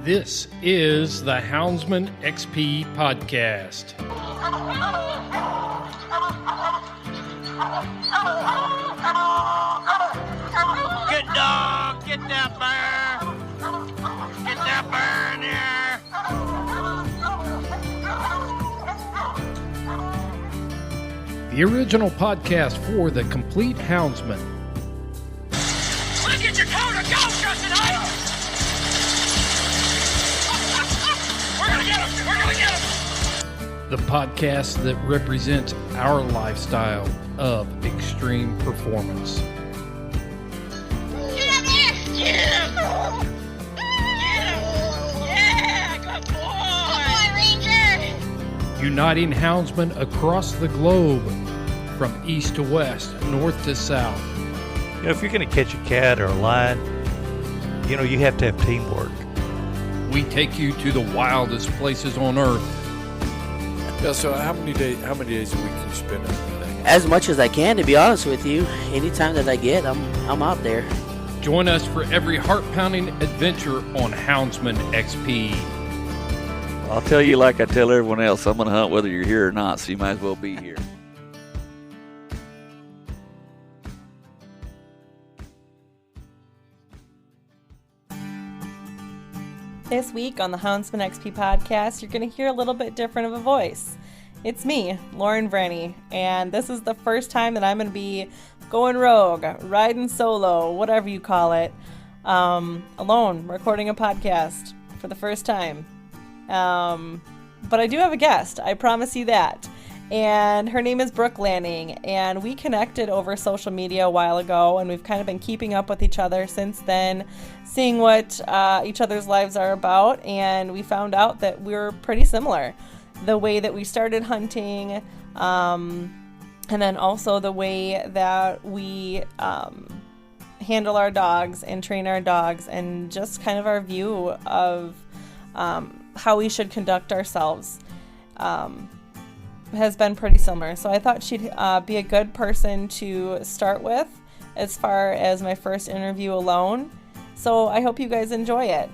This is the Houndsman XP podcast. Good dog, get that bear. Get that bear in here. The original podcast for the complete Houndsman. Look at your coat and go, Justin! We're gonna get him! We're gonna get him! The podcast that represents our lifestyle of extreme performance. Get up there! Get him! Get him! Yeah, good boy! Ranger! Uniting houndsmen across the globe, from east to west, north to south. You know, if you're going to catch a cat or a lion, you know, you have to have teamwork. We take you to the wildest places on earth. Yeah, so how many days a week can you spend everything? As much as I can, to be honest with you. Anytime that I get, I'm out there. Join us for every heart-pounding adventure on Houndsman XP. I'll tell you like I tell everyone else, I'm going to hunt whether you're here or not, so you might as well be here. This week on the Houndsman XP podcast, you're going to hear a little bit different of a voice. It's me, Lauren Vrenny, and this is the first time that I'm going to be going rogue, riding solo, whatever you call it, alone, recording a podcast for the first time. But I do have a guest, I promise you that. And her name is Brooke Lanning, and we connected over social media a while ago, and we've kind of been keeping up with each other since then, seeing what each other's lives are about, and we found out that we're pretty similar. The way that we started hunting, and then also the way that we handle our dogs and train our dogs, and just kind of our view of how we should conduct ourselves. Has been pretty similar. So I thought she'd be a good person to start with as far as my first interview alone. So I hope you guys enjoy it.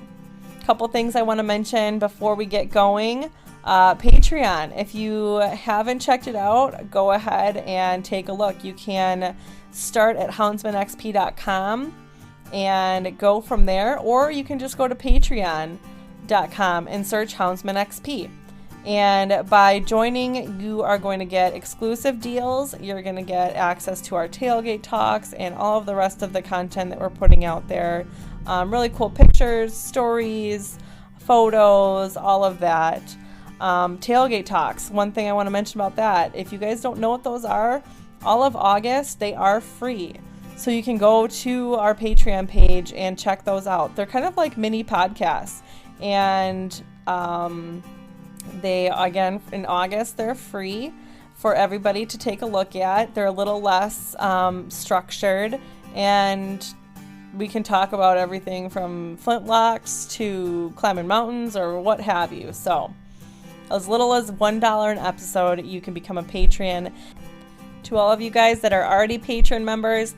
A couple things I want to mention before we get going. Patreon. If you haven't checked it out, go ahead and take a look. You can start at houndsmanxp.com and go from there, or you can just go to patreon.com and search Houndsman XP. And by joining, you are going to get exclusive deals. You're going to get access to our tailgate talks and all of the rest of the content that we're putting out there. Really cool pictures, stories, photos, all of that. Tailgate talks. One thing I want to mention about that, if you guys don't know what those are, all of August, they are free. So you can go to our Patreon page and check those out. They're kind of like mini podcasts. And they, again, in August, they're free for everybody to take a look at. They're a little less structured, and we can talk about everything from flintlocks to climbing mountains or what have you. So as little as $1 an episode, you can become a patron. To all of you guys that are already patron members,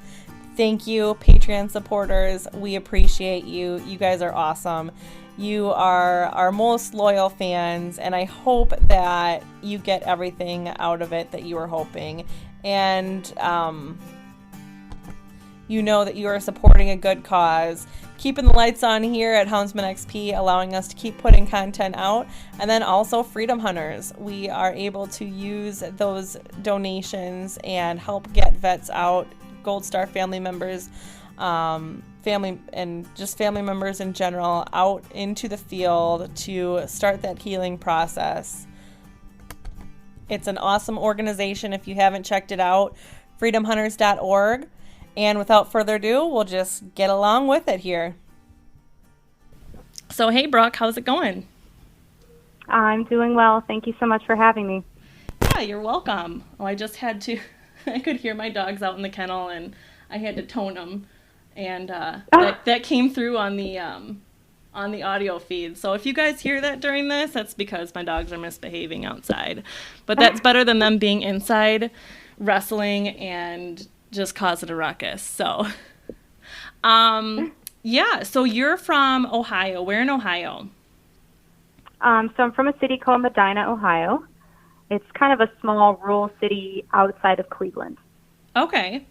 thank you, Patreon supporters. We appreciate you. You guys are awesome. You are our most loyal fans, and I hope that you get everything out of it that you were hoping. And you know that you are supporting a good cause. Keeping the lights on here at Houndsman XP, allowing us to keep putting content out. And then also Freedom Hunters. We are able to use those donations and help get vets out, Gold Star family members, family members in general, out into the field to start that healing process. It's an awesome organization if you haven't checked it out, freedomhunters.org. And without further ado, we'll just get along with it here. So, hey, Brooke, how's it going? I'm doing well. Thank you so much for having me. Yeah, you're welcome. Oh, I just had to, I could hear my dogs out in the kennel, and I had to tone them. And that came through on the audio feed. So if you guys hear that during this, that's because my dogs are misbehaving outside. But that's better than them being inside wrestling and just causing a ruckus. So, yeah. So you're from Ohio. Where in Ohio? So I'm from a city called Medina, Ohio. It's kind of a small rural city outside of Cleveland. Okay.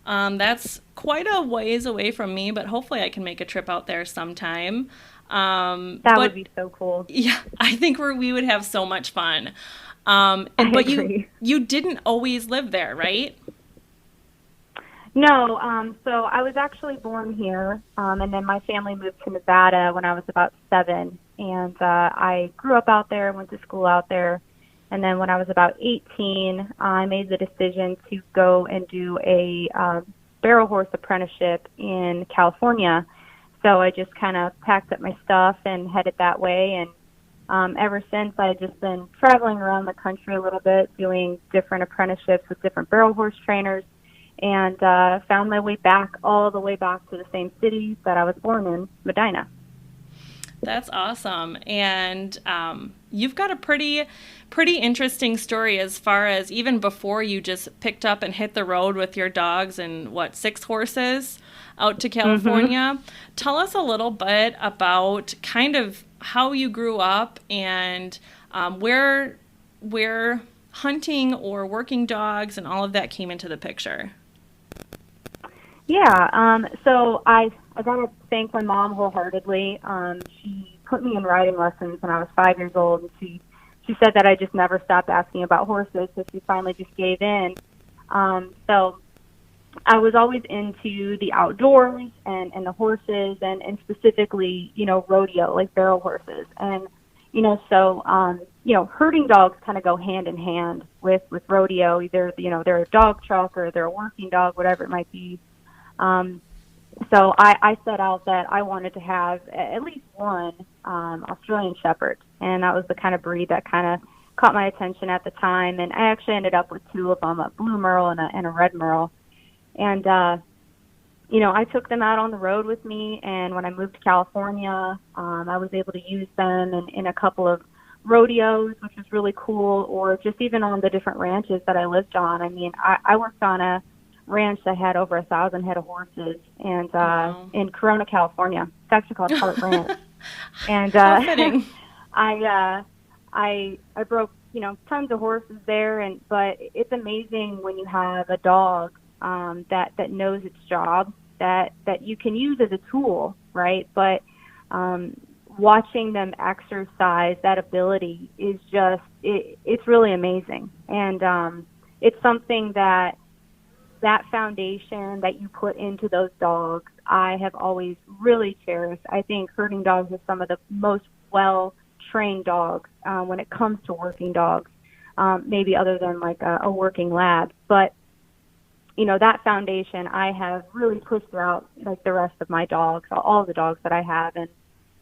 That's quite a ways away from me, but hopefully I can make a trip out there sometime. That would be so cool. Yeah, I think we would have so much fun. I But agree. you didn't always live there, right? No, so I was actually born here, and then my family moved to Nevada when I was about 7, and I grew up out there, went to school out there, and then when I was about 18, I made the decision to go and do a barrel horse apprenticeship in California. So I just kind of packed up my stuff and headed that way, and ever since I've just been traveling around the country a little bit, doing different apprenticeships with different barrel horse trainers, and found my way back, all the way back to the same city that I was born in, Medina. That's awesome. And you've got a pretty interesting story as far as even before you just picked up and hit the road with your dogs and 6 horses out to California. Mm-hmm. Tell us a little bit about kind of how you grew up and where hunting or working dogs and all of that came into the picture. Yeah, so I got to thank my mom wholeheartedly. She put me in riding lessons when I was 5 years old, and she said that I just never stopped asking about horses, so she finally just gave in. So I was always into the outdoors and the horses and specifically, rodeo, like barrel horses. And, so, herding dogs kind of go hand in hand with rodeo. Either, they're a dog truck or they're a working dog, whatever it might be. So I set out that I wanted to have at least one Australian Shepherd, and that was the kind of breed that kind of caught my attention at the time. And I actually ended up with 2 of them, a blue merle and a red merle. And, I took them out on the road with me, and when I moved to California, I was able to use them in a couple of rodeos, which was really cool, or just even on the different ranches that I lived on. I mean, I worked on a ranch that had over 1,000 head of horses, and wow. in Corona, California. It's actually called Hart Ranch. And I broke tons of horses there, but it's amazing when you have a dog that knows its job, that you can use as a tool, right? But watching them exercise that ability is just it's really amazing, and it's something that foundation that you put into those dogs, I have always really cherished. I think herding dogs are some of the most well-trained dogs when it comes to working dogs, maybe other than like a working lab. But, that foundation I have really pushed throughout like the rest of my dogs, all the dogs that I have. And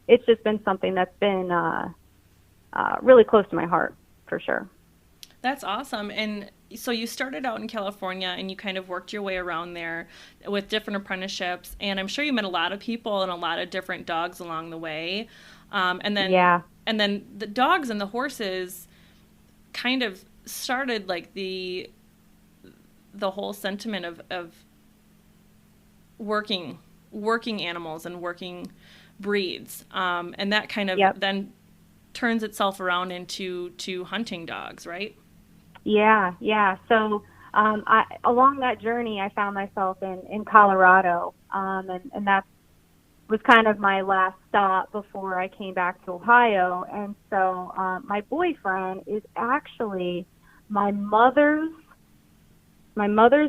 it's just been something that's been really close to my heart, for sure. That's awesome. And so you started out in California and you kind of worked your way around there with different apprenticeships. And I'm sure you met a lot of people and a lot of different dogs along the way. And then the dogs and the horses kind of started like the whole sentiment of working animals and working breeds. And that kind of then turns itself around into hunting dogs, right? Yeah. So along that journey, I found myself in Colorado, and that was kind of my last stop before I came back to Ohio. And so my boyfriend is actually my mother's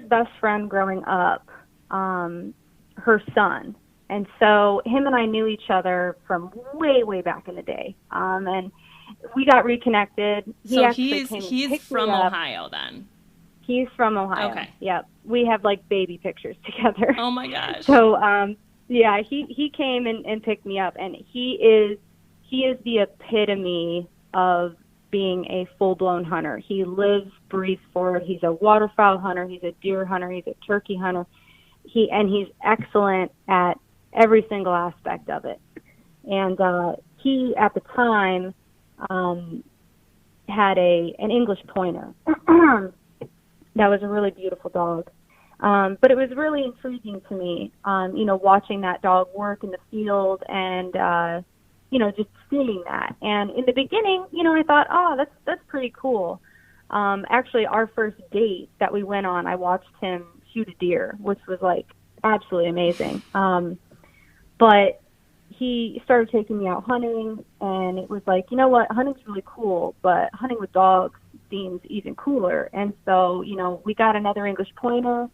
best friend growing up, her son. And so him and I knew each other from way, way back in the day. And we got reconnected. He's from Ohio then. He's from Ohio. Okay. Yep. We have like baby pictures together. Oh my gosh. So he came and picked me up, and he is the epitome of being a full-blown hunter. He lives, breathes for it. He's a waterfowl hunter. He's a deer hunter. He's a turkey hunter. He's excellent at every single aspect of it. And he, at the time, had an English pointer. That was a really beautiful dog. But it was really intriguing to me, watching that dog work in the field and, just seeing that. And in the beginning, I thought, oh, that's pretty cool. Actually, our first date that we went on, I watched him shoot a deer, which was like absolutely amazing. But he started taking me out hunting, and it was like, you know what, hunting's really cool, but hunting with dogs seems even cooler. And so, we got another English pointer,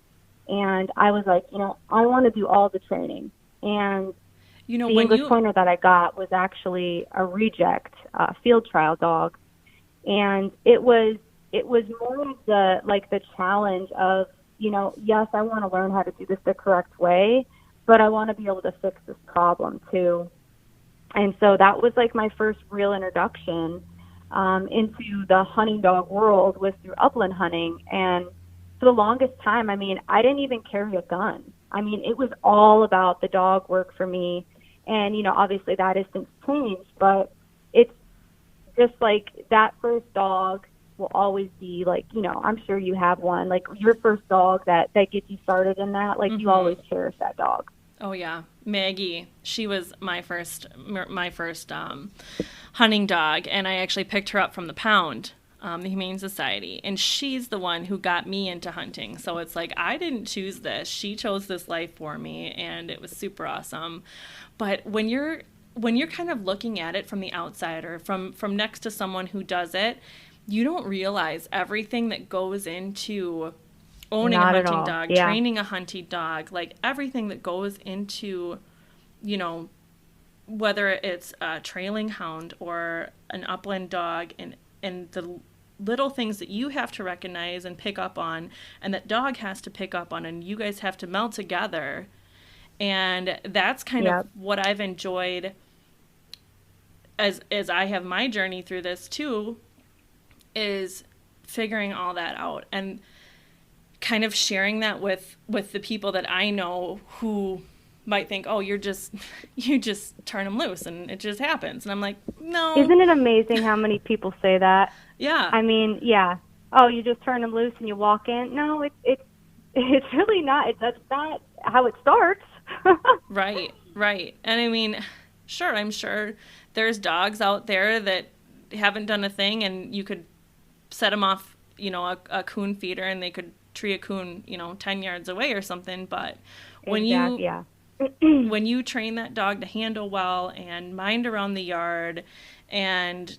and I was like, I want to do all the training. And the English pointer that I got was actually a reject field trial dog, and it was more of the challenge of, yes, I want to learn how to do this the correct way, but I want to be able to fix this problem too. And so that was like my first real introduction into the hunting dog world, was through upland hunting. And for the longest time, I didn't even carry a gun. It was all about the dog work for me. And, obviously that has since changed, but it's just like that first dog will always be like, I'm sure you have one, like your first dog that gets you started in that, like you always cherish that dog. Oh yeah, Maggie. She was my first hunting dog, and I actually picked her up from the Pound, the Humane Society, and she's the one who got me into hunting. So it's like, I didn't choose this; she chose this life for me, and it was super awesome. But when you're kind of looking at it from the outside, or from next to someone who does it, you don't realize everything that goes into owning a hunting dog, training a hunting dog, like everything that goes into, whether it's a trailing hound or an upland dog, and the little things that you have to recognize and pick up on, and that dog has to pick up on, and you guys have to meld together. And that's kind of what I've enjoyed as I have my journey through this too, is figuring all that out and kind of sharing that with the people that I know who might think, oh, you just turn them loose and it just happens. And I'm like, no. Isn't it amazing how many people say that? Yeah. Yeah. Oh, you just turn them loose and you walk in? No, it's really not. That's not how it starts. Right. And sure, I'm sure there's dogs out there that haven't done a thing, and you could set them off, a coon feeder, and they could tree a coon, 10 yards away or something. But when you train that dog to handle well and mind around the yard and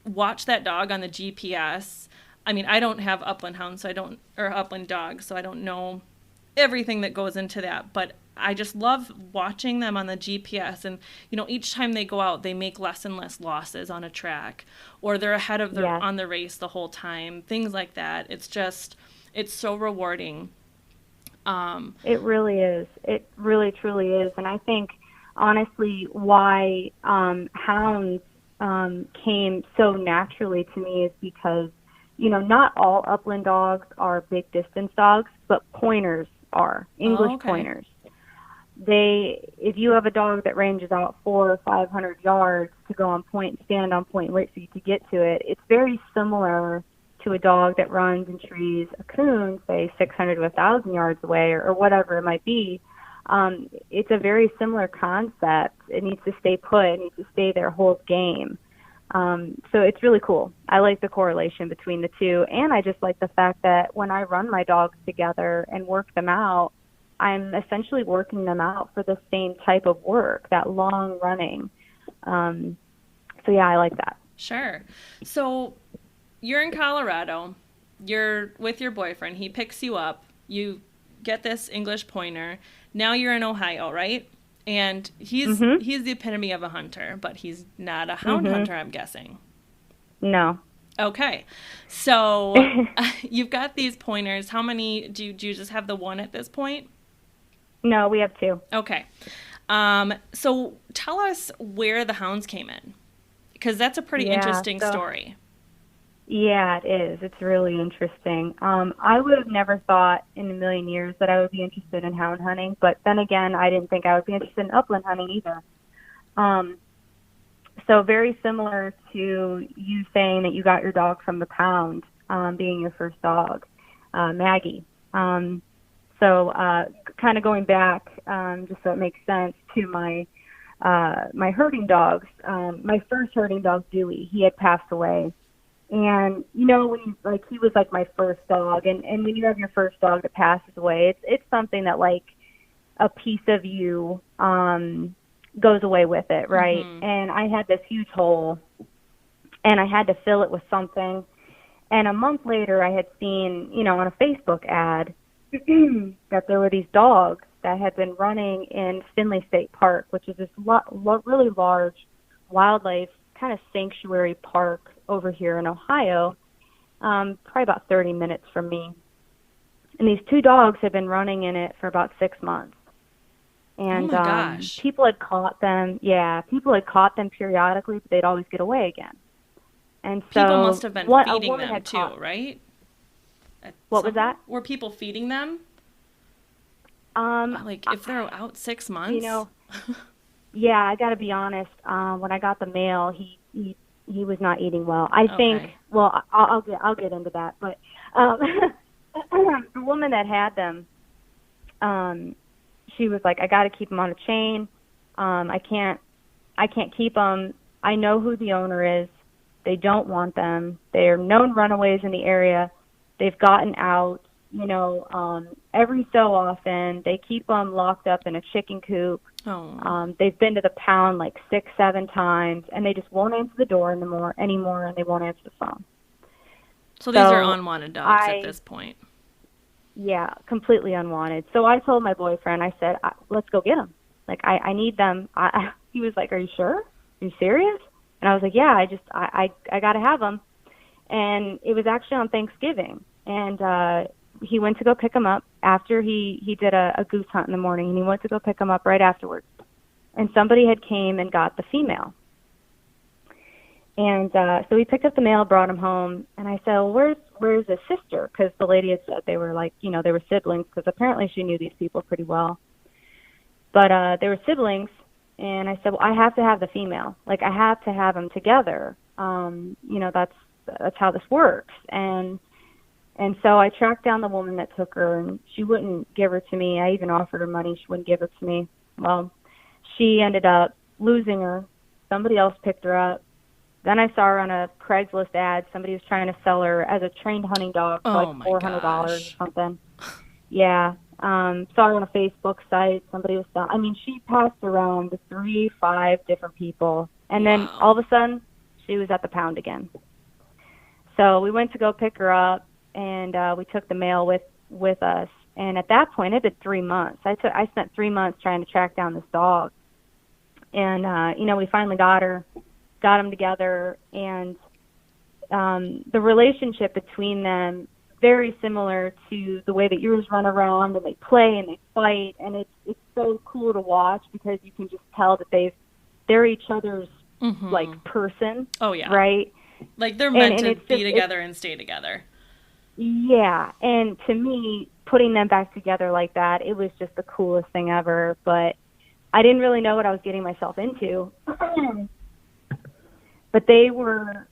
watch that dog on the GPS, I don't have upland hounds, or upland dogs, so I don't know everything that goes into that, but I just love watching them on the GPS, and each time they go out, they make less and less losses on a track, or they're ahead of on the race the whole time, things like that. It's so rewarding. It really is. It really truly is. And I think honestly why hounds came so naturally to me is because not all upland dogs are big distance dogs, but pointers are English pointers. If you have a dog that ranges out 400 or 500 yards to go on point, stand on point, and wait for you to get to it, it's very similar to a dog that runs and trees a coon, say 600 to 1,000 yards away, or whatever it might be. It's a very similar concept. It needs to stay put. It needs to stay there, hold game. So it's really cool. I like the correlation between the two, and I just like the fact that when I run my dogs together and work them out, I'm essentially working them out for the same type of work, that long running. So yeah, I like that. Sure. So you're in Colorado, you're with your boyfriend, he picks you up, you get this English pointer, now you're in Ohio, right? And he's the epitome of a hunter, but he's not a hound hunter, I'm guessing. No. Okay. So you've got these pointers. How many, do you just have the one at this point? No, we have two. Okay. So tell us where the hounds came in, because that's a pretty interesting story. Yeah, it is. It's really interesting. I would have never thought in a million years that I would be interested in hound hunting, but then again, I didn't think I would be interested in upland hunting either. So very similar to you saying that you got your dog from the Pound, being your first dog, Maggie. So kind of going back, just so it makes sense, to my my herding dogs. My first herding dog, Dewey, he had passed away. And, you know, when you, like, he was like my first dog. And when you have your first dog that passes away, it's something that, like, a piece of you goes away with it, right? Mm-hmm. And I had this huge hole, and I had to fill it with something. And a month later, I had seen, you know, on a Facebook ad that there were these dogs that had been running in Finley State Park, which is this really large wildlife kind of sanctuary park over here in Ohio, probably about 30 minutes from me. And these two dogs had been running in it for about 6 months. And oh my gosh. people had caught them. Yeah, people had caught them periodically, but they'd always get away again. And so people must have been feeding them too, right? What was that? Were people feeding them? Like if they're out 6 months? You know, yeah, I got to be honest. When I got the mail, he was not eating well. I think. Well, I'll get into that. But the woman that had them, she was like, I got to keep them on a chain. I can't keep them. I know who the owner is. They don't want them. They're known runaways in the area. They've gotten out, you know, every so often. They keep them locked up in a chicken coop. Oh. They've been to the pound like 6-7 times, and they just won't answer the door anymore, and they won't answer the phone. So these are unwanted dogs at this point. Yeah, completely unwanted. So I told my boyfriend, I said, let's go get them. Like, I need them. He was like, are you sure? Are you serious? And I was like, yeah, I got to have them. And it was actually on Thanksgiving. And he went to go pick them up after he did a goose hunt in the morning. And he went to go pick them up right afterwards. And somebody had came and got the female. And so he picked up the male, brought him home. And I said, well, where's his sister? Because the lady had said they were like, you know, they were siblings. Because apparently she knew these people pretty well. But they were siblings. And I said, well, I have to have the female. Like, I have to have them together. You know, that's how this works. And so I tracked down the woman that took her, and she wouldn't give her to me. I even offered her money. She wouldn't give her to me. Well, she ended up losing her. Somebody else picked her up. Then I saw her on a Craigslist ad. Somebody was trying to sell her as a trained hunting dog for like $400 or something. Yeah. Saw her on a Facebook site. Somebody was selling. I mean, she passed around 3-5 different people. And then all of a sudden, she was at the pound again. So we went to go pick her up, and we took the male with us. And at that point, it had been 3 months. I spent 3 months trying to track down this dog. And, you know, we finally got them together. And the relationship between them, very similar to the way that yours run around and they play and they fight. And it's so cool to watch because you can just tell that they're each other's, like, person. Oh, yeah. Right? Like, they're meant to be together and stay together. Yeah, and to me, putting them back together like that, it was just the coolest thing ever. But I didn't really know what I was getting myself into. But they were,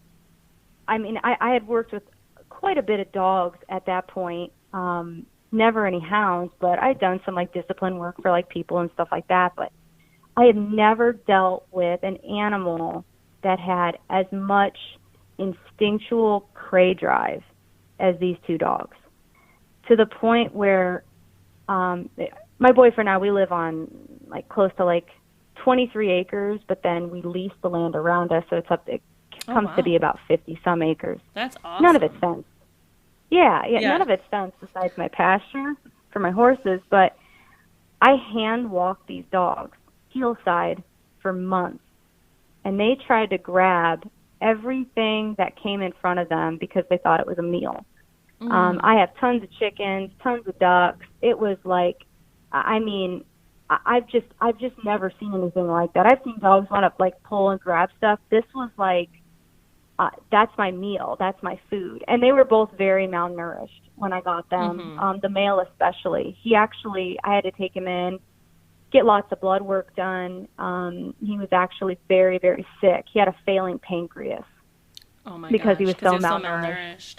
I mean, I had worked with quite a bit of dogs at that point. Never any hounds, but I'd done some, like, discipline work for, like, people and stuff like that. But I had never dealt with an animal that had as much instinctual prey drive as these two dogs, to the point where my boyfriend and I, we live on like close to like 23 acres, but then we lease the land around us, so it comes to be about 50 some acres. That's awesome. None of it's fenced. Yeah, none of it's fenced besides my pasture for my horses, but I hand walked these dogs hillside for months, and they tried to grab everything that came in front of them because they thought it was a meal. I have tons of chickens, tons of ducks. It was like, I mean, I've just never seen anything like that. I've seen dogs want to like pull and grab stuff. This was like, that's my meal, that's my food. And they were both very malnourished when I got them. The male especially. I had to take him in, get lots of blood work done. He was actually very, very sick. He had a failing pancreas. Oh my because gosh, he was so malnourished.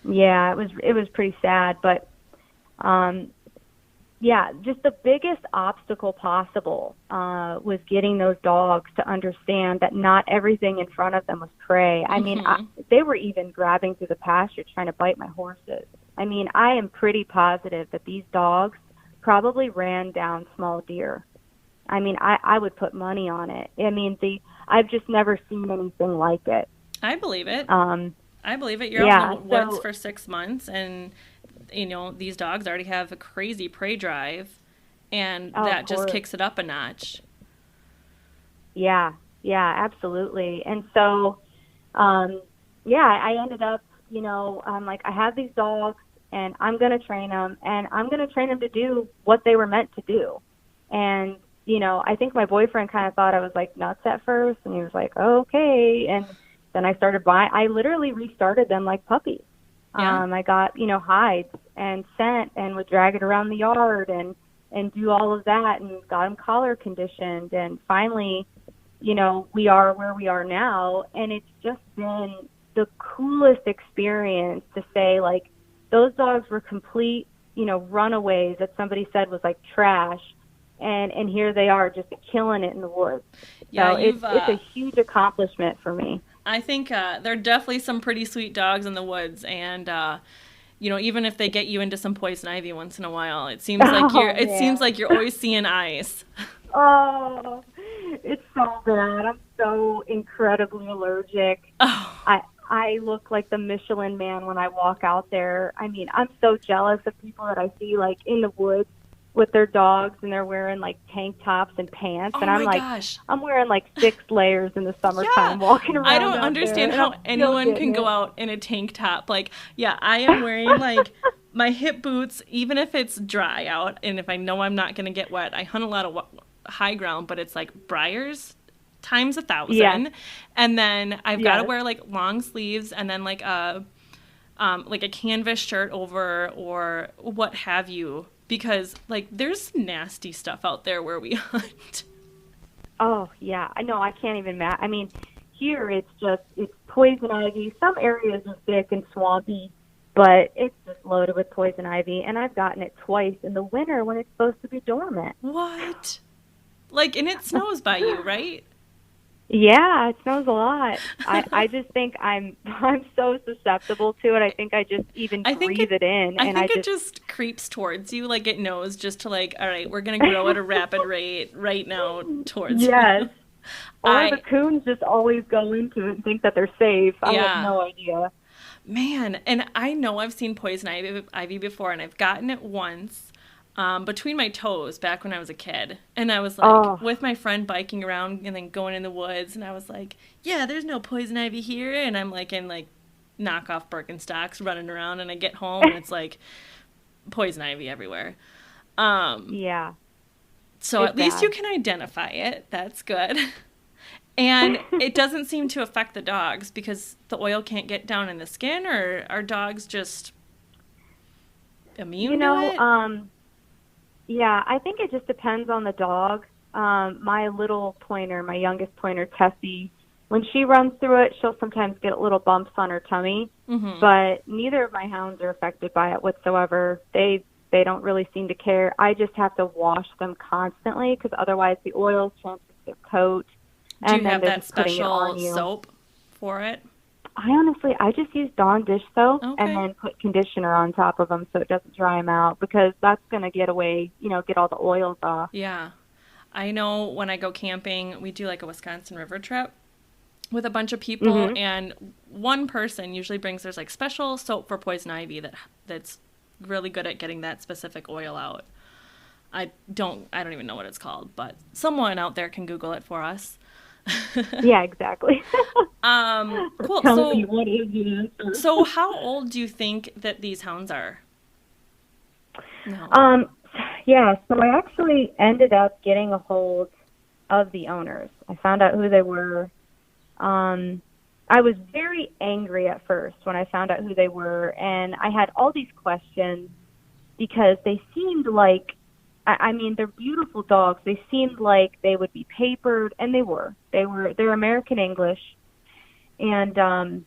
Yeah, it was pretty sad, but yeah, just the biggest obstacle possible was getting those dogs to understand that not everything in front of them was prey. I mean, they were even grabbing through the pasture trying to bite my horses. I mean, I am pretty positive that these dogs probably ran down small deer. I mean, I would put money on it. I mean, I've just never seen anything like it. I believe it. I believe it. You're out in the woods for 6 months, and you know these dogs already have a crazy prey drive, and that just kicks it up a notch. Yeah, absolutely. And so, I ended up, I'm like, I have these dogs, and I'm going to train them, and I'm going to train them to do what they were meant to do. And I think my boyfriend kind of thought I was like nuts at first, and he was like, oh, okay. And then I started I literally restarted them like puppies. Yeah. I got, hides and scent and would drag it around the yard and do all of that and got them collar conditioned. And finally, we are where we are now. And it's just been the coolest experience to say, like, those dogs were complete, runaways that somebody said was like trash. And here they are just killing it in the woods. Yeah, so it's a huge accomplishment for me. I think there are definitely some pretty sweet dogs in the woods, and even if they get you into some poison ivy once in a while, it seems like seems like you're always seeing ice. Oh, it's so bad. I'm so incredibly allergic. Oh. I look like the Michelin Man when I walk out there. I mean, I'm so jealous of people that I see like in the woods with their dogs, and they're wearing like tank tops and pants, and I'm like, I'm wearing like 6 layers in the summertime, walking around. I don't understand how anyone can go out in a tank top. Like, I am wearing like my hip boots, even if it's dry out, and if I know I'm not gonna get wet. I hunt a lot of high ground, but it's like briars times 1,000, and then I've got to wear like long sleeves, and then like a canvas shirt over or what have you. Because, like, there's nasty stuff out there where we hunt. Oh, yeah. I know. I can't even I mean, here it's poison ivy. Some areas are thick and swampy, but it's just loaded with poison ivy. And I've gotten it twice in the winter when it's supposed to be dormant. What? Like, and it snows by you, right? Yeah, it snows a lot. I just think I'm so susceptible to it. I think I just even breathe it in. I think it just creeps towards you, like it knows just to like, all right, we're going to grow at a rapid rate right now towards you. Or the coons just always go into it and think that they're safe. I have no idea. Man, and I know I've seen poison ivy before, and I've gotten it once. Between my toes back when I was a kid. And I was like with my friend biking around and then going in the woods, and I was like, yeah, there's no poison ivy here. And I'm like in like knockoff Birkenstocks running around, and I get home and it's like poison ivy everywhere. So it's at least you can identify it. That's good. And it doesn't seem to affect the dogs because the oil can't get down in the skin, or are dogs just immune to it? Yeah, I think it just depends on the dog. My little pointer, my youngest pointer, Tessie, when she runs through it, she'll sometimes get little bumps on her tummy. Mm-hmm. But neither of my hounds are affected by it whatsoever. They don't really seem to care. I just have to wash them constantly because otherwise the oils transfer to their coat. Do you have that special soap for it? I just use Dawn dish soap and then put conditioner on top of them so it doesn't dry them out, because that's going to get all the oils off. Yeah. I know when I go camping, we do like a Wisconsin river trip with a bunch of people, and one person usually brings, there's like special soap for poison ivy that's really good at getting that specific oil out. I don't even know what it's called, but someone out there can Google it for us. Yeah, exactly. Cool. Tell me what is the answer. So how old do you think that these hounds are? No. Yeah, so I actually ended up getting a hold of the owners. I found out who they were. I was very angry at first when I found out who they were, and I had all these questions because they seemed like, I mean, they're beautiful dogs. They seemed like they would be papered, and they were. They're American English. And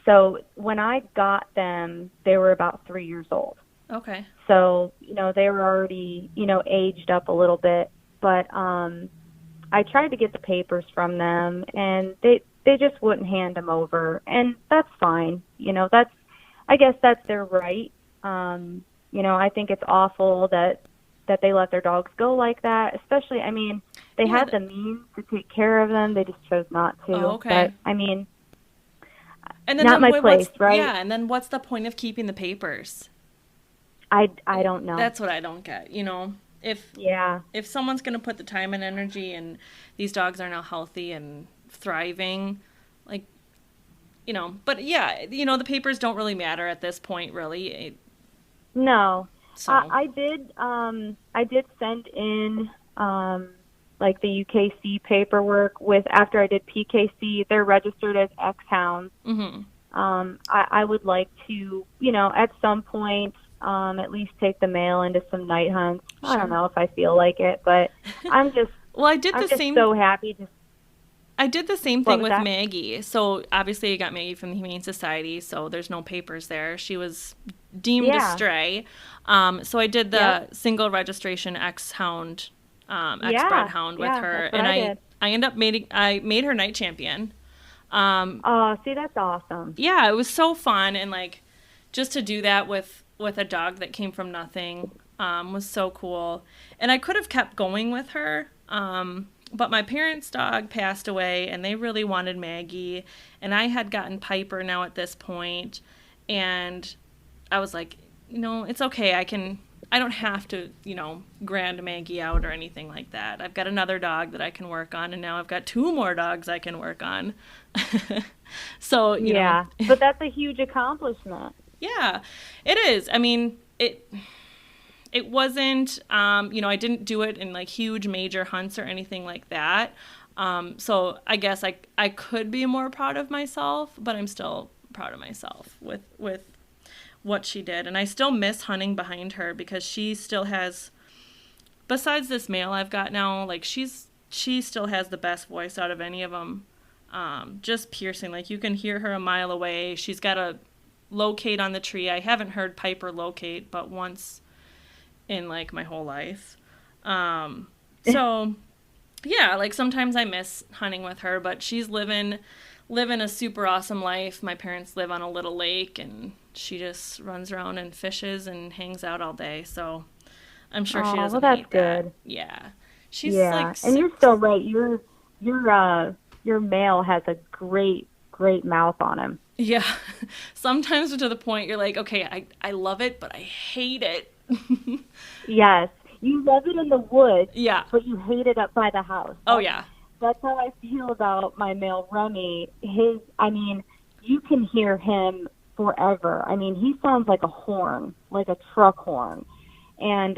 so when I got them, they were about 3 years old. Okay. So, they were already, aged up a little bit. But I tried to get the papers from them, and they just wouldn't hand them over. And that's fine. I guess that's their right. I think it's awful that they let their dogs go like that. Especially, they had the means to take care of them. They just chose not to. Oh, okay. But, and then not my place, right? Yeah, and then what's the point of keeping the papers? I don't know. That's what I don't get. If someone's going to put the time and energy, and these dogs are now healthy and thriving, but the papers don't really matter at this point, really. No. So. I did send in the UKC paperwork after I did PKC. They're registered as X-Hounds. Mm-hmm. I would like to, at some point, at least take the male into some night hunts. Sure. I don't know if I feel like it, but I'm just well, I'm just so happy. I did the same thing with Maggie. So obviously I got Maggie from the Humane Society, so there's no papers there. She was deemed a stray. So I did the single registration X-Hound, X-bred hound with her, and I ended up I made her night champion. See, that's awesome. Yeah, it was so fun, and just to do that with a dog that came from nothing was so cool. And I could have kept going with her, but my parents' dog passed away, and they really wanted Maggie, and I had gotten Piper now at this point, and I was like, it's okay. I don't have to, grand Maggie out or anything like that. I've got another dog that I can work on, and now I've got 2 more dogs I can work on. So, you know. But that's a huge accomplishment. Yeah, it is. It wasn't, I didn't do it in huge major hunts or anything like that. So I guess I could be more proud of myself, but I'm still proud of myself with what she did. And I still miss hunting behind her because she still has, besides this male I've got now, she still has the best voice out of any of them. Just piercing. You can hear her a mile away. She's got a locate on the tree. I haven't heard Piper locate but once in my whole life. So yeah, sometimes I miss hunting with her, but she's living a super awesome life. My parents live on a little lake, and she just runs around and fishes and hangs out all day. So I'm sure she doesn't hate that. Yeah. She's and you're still right. Your male has a great mouth on him. Yeah. Sometimes to the point you're like, okay, I love it, but I hate it. Yes. You love it in the woods, yeah, but you hate it up by the house. Oh, yeah. That's how I feel about my male Remy. You can hear him forever. He sounds like a horn, like a truck horn. And,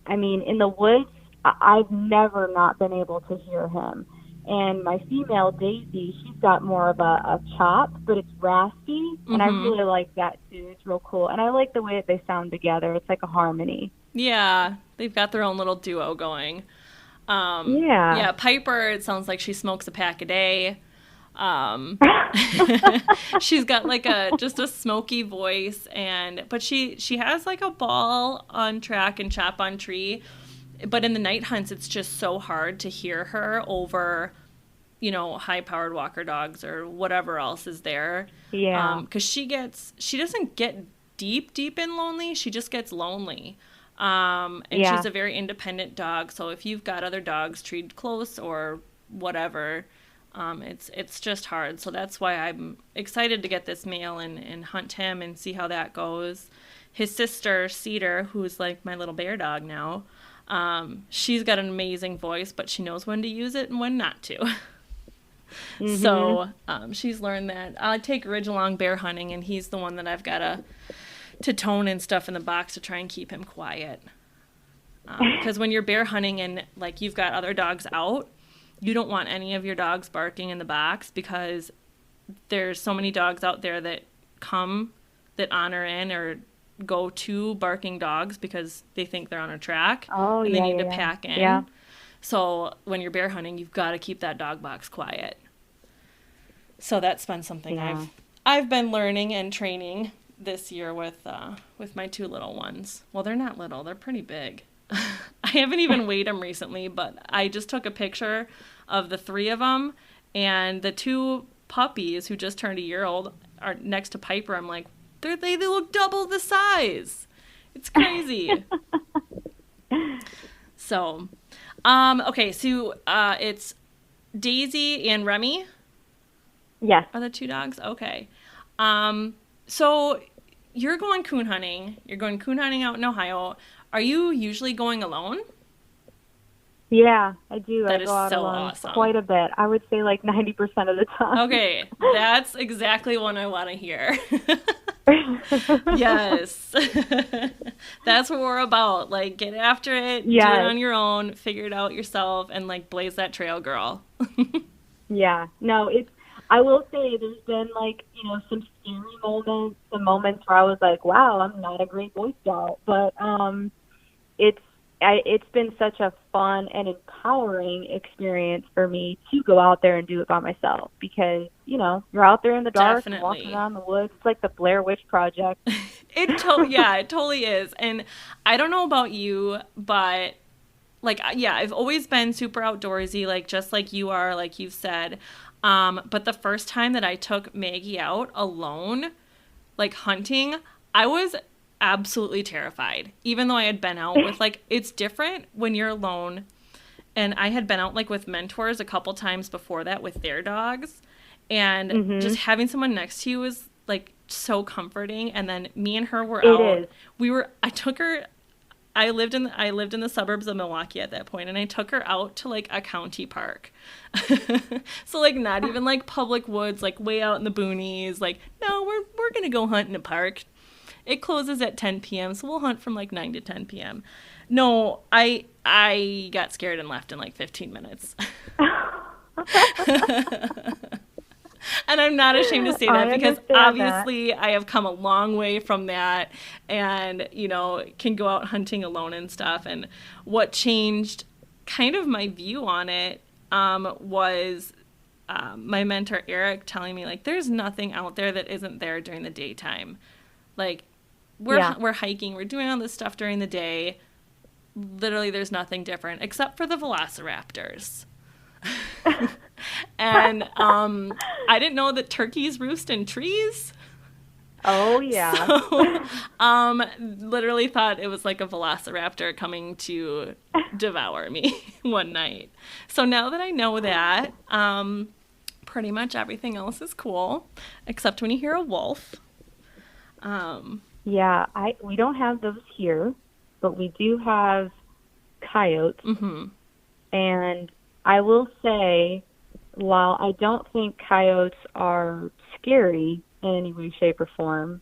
in the woods, I've never not been able to hear him. And my female Daisy, she's got more of a chop, but it's raspy, and I really like that too. It's real cool, and I like the way that they sound together. It's like a harmony. Yeah, they've got their own little duo going. Yeah, Piper, it sounds like she smokes a pack a day. She's got just a smoky voice, but she has a ball on track and chop on tree. But in the night hunts, it's just so hard to hear her over, high-powered walker dogs or whatever else is there. Yeah. Because she doesn't get deep in lonely. She just gets lonely. And she's a very independent dog. So if you've got other dogs treated close or whatever, it's just hard. So that's why I'm excited to get this male and hunt him and see how that goes. His sister, Cedar, who's my little bear dog now, she's got an amazing voice, but she knows when to use it and when not to. Mm-hmm. So she's learned that. I take Ridge along bear hunting, and he's the one that I've got to tone and stuff in the box to try and keep him quiet. Because when you're bear hunting and you've got other dogs out, you don't want any of your dogs barking in the box, because there's so many dogs out there that honor in or go to barking dogs because they think they're on a track and they need to pack in. Yeah. So when you're bear hunting, you've got to keep that dog box quiet. So that's been something I've been learning and training this year with my two little ones. Well, they're not little; they're pretty big. I haven't even weighed them recently, but I just took a picture of the three of them, and the two puppies who just turned a year old are next to Piper. I'm like, they look double the size. It's crazy. So, okay, so it's Daisy and Remy. Yes. Are the two dogs? Okay. So you're going coon hunting. You're going coon hunting out in Ohio. Are you usually going alone? Yeah, I do. That I is go out so alone awesome. quite a bit. I would say like 90% of the time. Okay, that's exactly what I want to hear. Yes. That's what we're about. Like, get after it, Yes. do it on your own, figure it out yourself, and like blaze that trail, girl. Yeah. No, I will say there's been like, some scary moments, some moments where I was like, wow, I'm not a great Boy Scout. But it's been such a fun and empowering experience for me to go out there and do it by myself because, you're out there in the dark and walking around the woods. It's like the Blair Witch Project. It totally is. And I don't know about you, but like, yeah, I've always been super outdoorsy, like just like you are, like you've said. But the first time that I took Maggie out alone, like hunting, I was absolutely terrified, even though I had been out with like, it's different when you're alone. And I had been out like with mentors a couple times before that with their dogs, and just having someone next to you was like so comforting. And then me and her were out. I lived in the suburbs of Milwaukee at that point, and I took her out to like a county park. So like not even like public woods, like way out in the boonies. Like, no, we're going to go hunt in a park. It closes at 10 p.m., so we'll hunt from like 9 to 10 p.m. No, I got scared and left in like 15 minutes. And I'm not ashamed to say that because obviously I have come a long way from that and, can go out hunting alone and stuff. And what changed kind of my view on it was my mentor, Eric, telling me, like, there's nothing out there that isn't there during the daytime. Like, we're hiking, we're doing all this stuff during the day. Literally, there's nothing different except for the velociraptors. And I didn't know that turkeys roost in trees. Oh, yeah. So, literally thought it was like a velociraptor coming to devour me one night. So now that I know that, pretty much everything else is cool, except when you hear a wolf. Yeah, we don't have those here, but we do have coyotes. Mm-hmm. And I will say, while I don't think coyotes are scary in any way, shape, or form,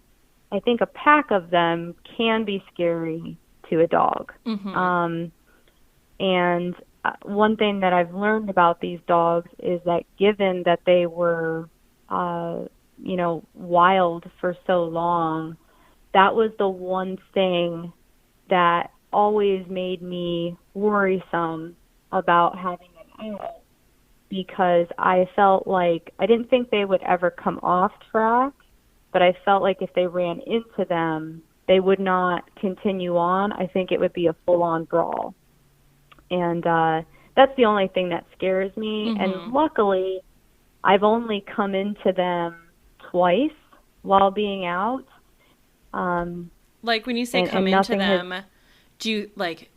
I think a pack of them can be scary to a dog. Mm-hmm. And one thing that I've learned about these dogs is that given that they were, wild for so long, that was the one thing that always made me worrisome about having an out, because I felt like I didn't think they would ever come off track, but I felt like if they ran into them, they would not continue on. I think it would be a full-on brawl. And that's the only thing that scares me. Mm-hmm. And luckily, I've only come into them twice while being out. Like when you say come into them, do you like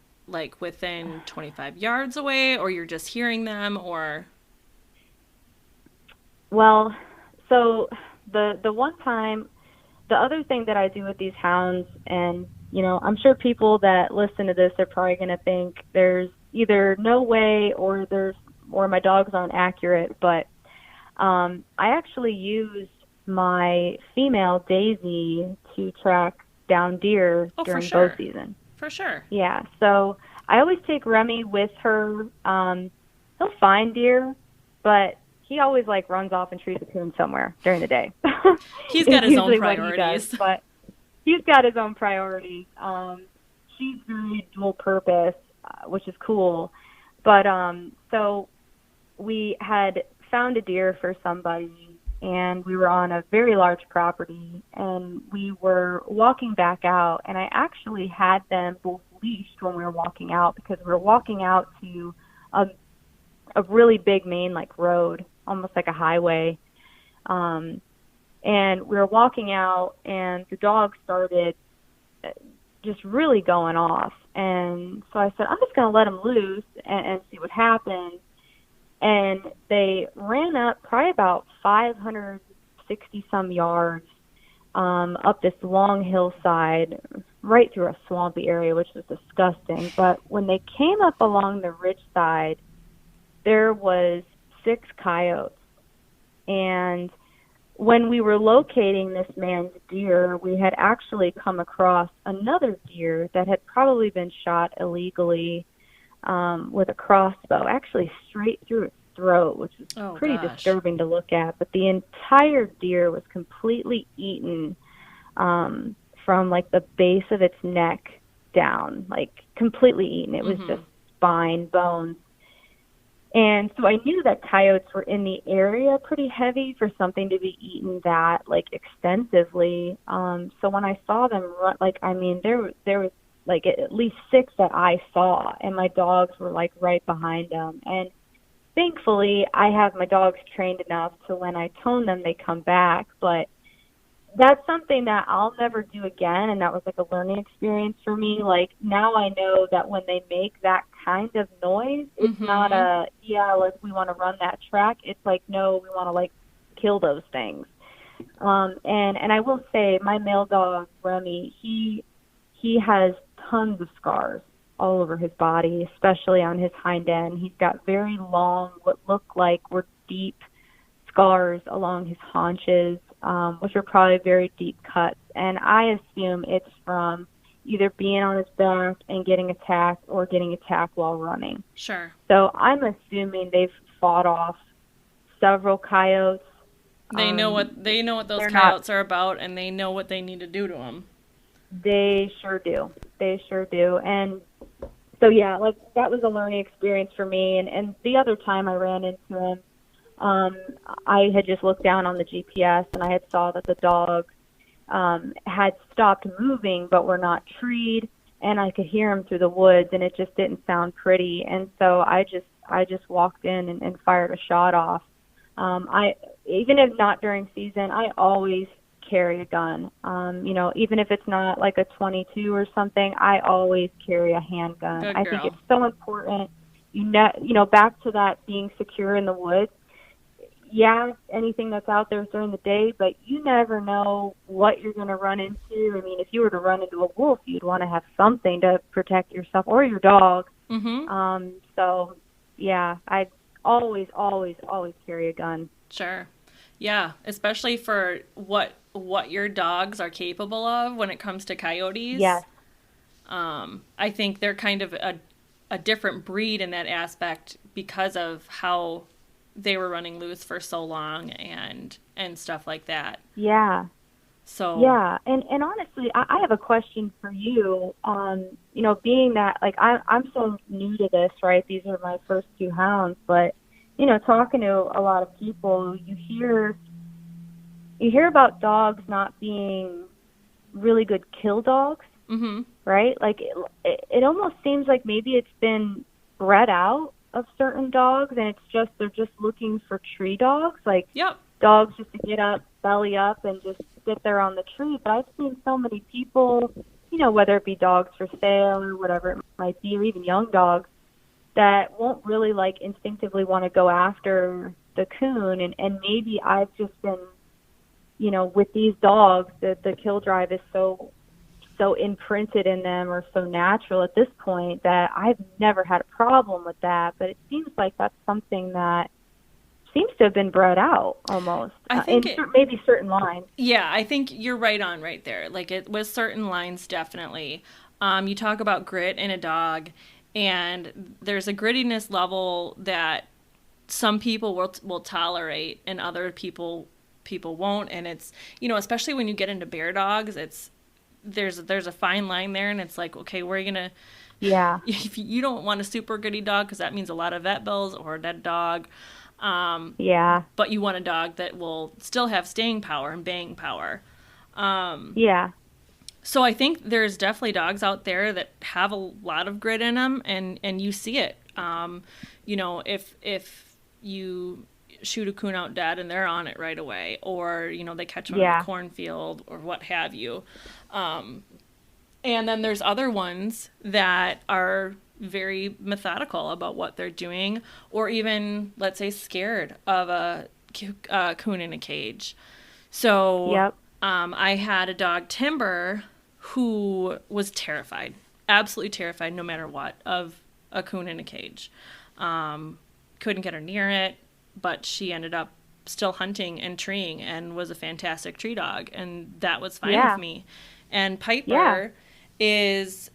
within 25 yards away, or you're just hearing them, or? Well, so the one time, the other thing that I do with these hounds, and I'm sure people that listen to this are probably going to think there's either no way or my dogs aren't accurate, but I actually used my female Daisy to track down deer during bow season. For sure. Yeah, so I always take Remy with her. He'll find deer, but he always runs off and trees a coon somewhere during the day. He's got his own priorities. But he's got his own priorities. She's very dual purpose, which is cool. But so we had found a deer for somebody, and we were on a very large property, and we were walking back out, and I actually had them both leashed when we were walking out, because we were walking out to a really big main like road, almost like a highway. And we were walking out, and the dog started just really going off. And so I said, I'm just going to let them loose and see what happens. And they ran up probably about 560 some yards up this long hillside, right through a swampy area, which was disgusting. But when they came up along the ridge side, there was 6 coyotes. And when we were locating this man's deer, we had actually come across another deer that had probably been shot illegally with a crossbow, actually straight through its throat, which was pretty disturbing to look at. But the entire deer was completely eaten from like the base of its neck down, like completely eaten. It was just spine, bones. And so I knew that coyotes were in the area pretty heavy for something to be eaten that like extensively. So when I saw them run, like, I mean, there was like at least 6 that I saw, and my dogs were like right behind them. And thankfully I have my dogs trained enough to when I tone them, they come back. But that's something that I'll never do again, and that was like a learning experience for me. Like, now I know that when they make that kind of noise, it's not a, like, we want to run that track. It's like, no, we want to like kill those things. And I will say, my male dog Remy, he has tons of scars all over his body, especially on his hind end. He's got very long, what look like were deep scars along his haunches, which are probably very deep cuts. And I assume it's from either being on his back and getting attacked or getting attacked while running. Sure. So I'm assuming they've fought off several coyotes. They know what those coyotes are about, and they know what they need to do to them. They sure do. They sure do. And so, yeah, like, that was a learning experience for me. And the other time I ran into him, I had just looked down on the GPS, and I had saw that the dogs had stopped moving but were not treed, and I could hear them through the woods, and it just didn't sound pretty. And so I just walked in and fired a shot off. Even if not during season, I always carry a gun. Even if it's not like a 22 or something, I always carry a handgun. Good I girl. think it's so important. Back to that being secure in the woods. Yeah, anything that's out there during the day, but you never know what you're going to run into. I mean, if you were to run into a wolf, you'd want to have something to protect yourself or your dog. So, yeah, I always carry a gun. Sure. Yeah, especially for what your dogs are capable of when it comes to coyotes. Yes. I think they're kind of a different breed in that aspect because of how they were running loose for so long and stuff like that. Yeah. So yeah, and honestly, I have a question for you. Being that, like, I'm so new to this, right? These are my first 2 hounds, but talking to a lot of people, you hear about dogs not being really good kill dogs, right? Like, it almost seems like maybe it's been bred out of certain dogs, and they're just looking for tree dogs, like dogs just to get up, belly up, and just sit there on the tree. But I've seen so many people, whether it be dogs for sale or whatever it might be, or even young dogs, that won't really like instinctively want to go after the coon. And maybe I've just been, with these dogs, the kill drive is so imprinted in them, or so natural at this point, that I've never had a problem with that. But it seems like that's something that seems to have been bred out almost. I think maybe certain lines. Yeah, I think you're right on right there. Like, it was certain lines, definitely. You talk about grit in a dog, and there's a grittiness level that some people will tolerate and other people won't. And it's, especially when you get into bear dogs, there's a fine line there, and it's like, okay, we're gonna, if you don't want a super gritty dog, because that means a lot of vet bills or a dead dog, Yeah. But you want a dog that will still have staying power and baying power. Yeah. So I think there's definitely dogs out there that have a lot of grit in them, and you see it. You know, if you shoot a coon out dead and they're on it right away, or, you know, they catch one in the cornfield or what have you. And then there's other ones that are very methodical about what they're doing, or even, let's say, scared of a coon in a cage. So I had a dog, Timber, who was terrified, absolutely terrified, no matter what, of a coon in a cage. Couldn't get her near it, but she ended up still hunting and treeing and was a fantastic tree dog, and that was fine with me. And Piper is,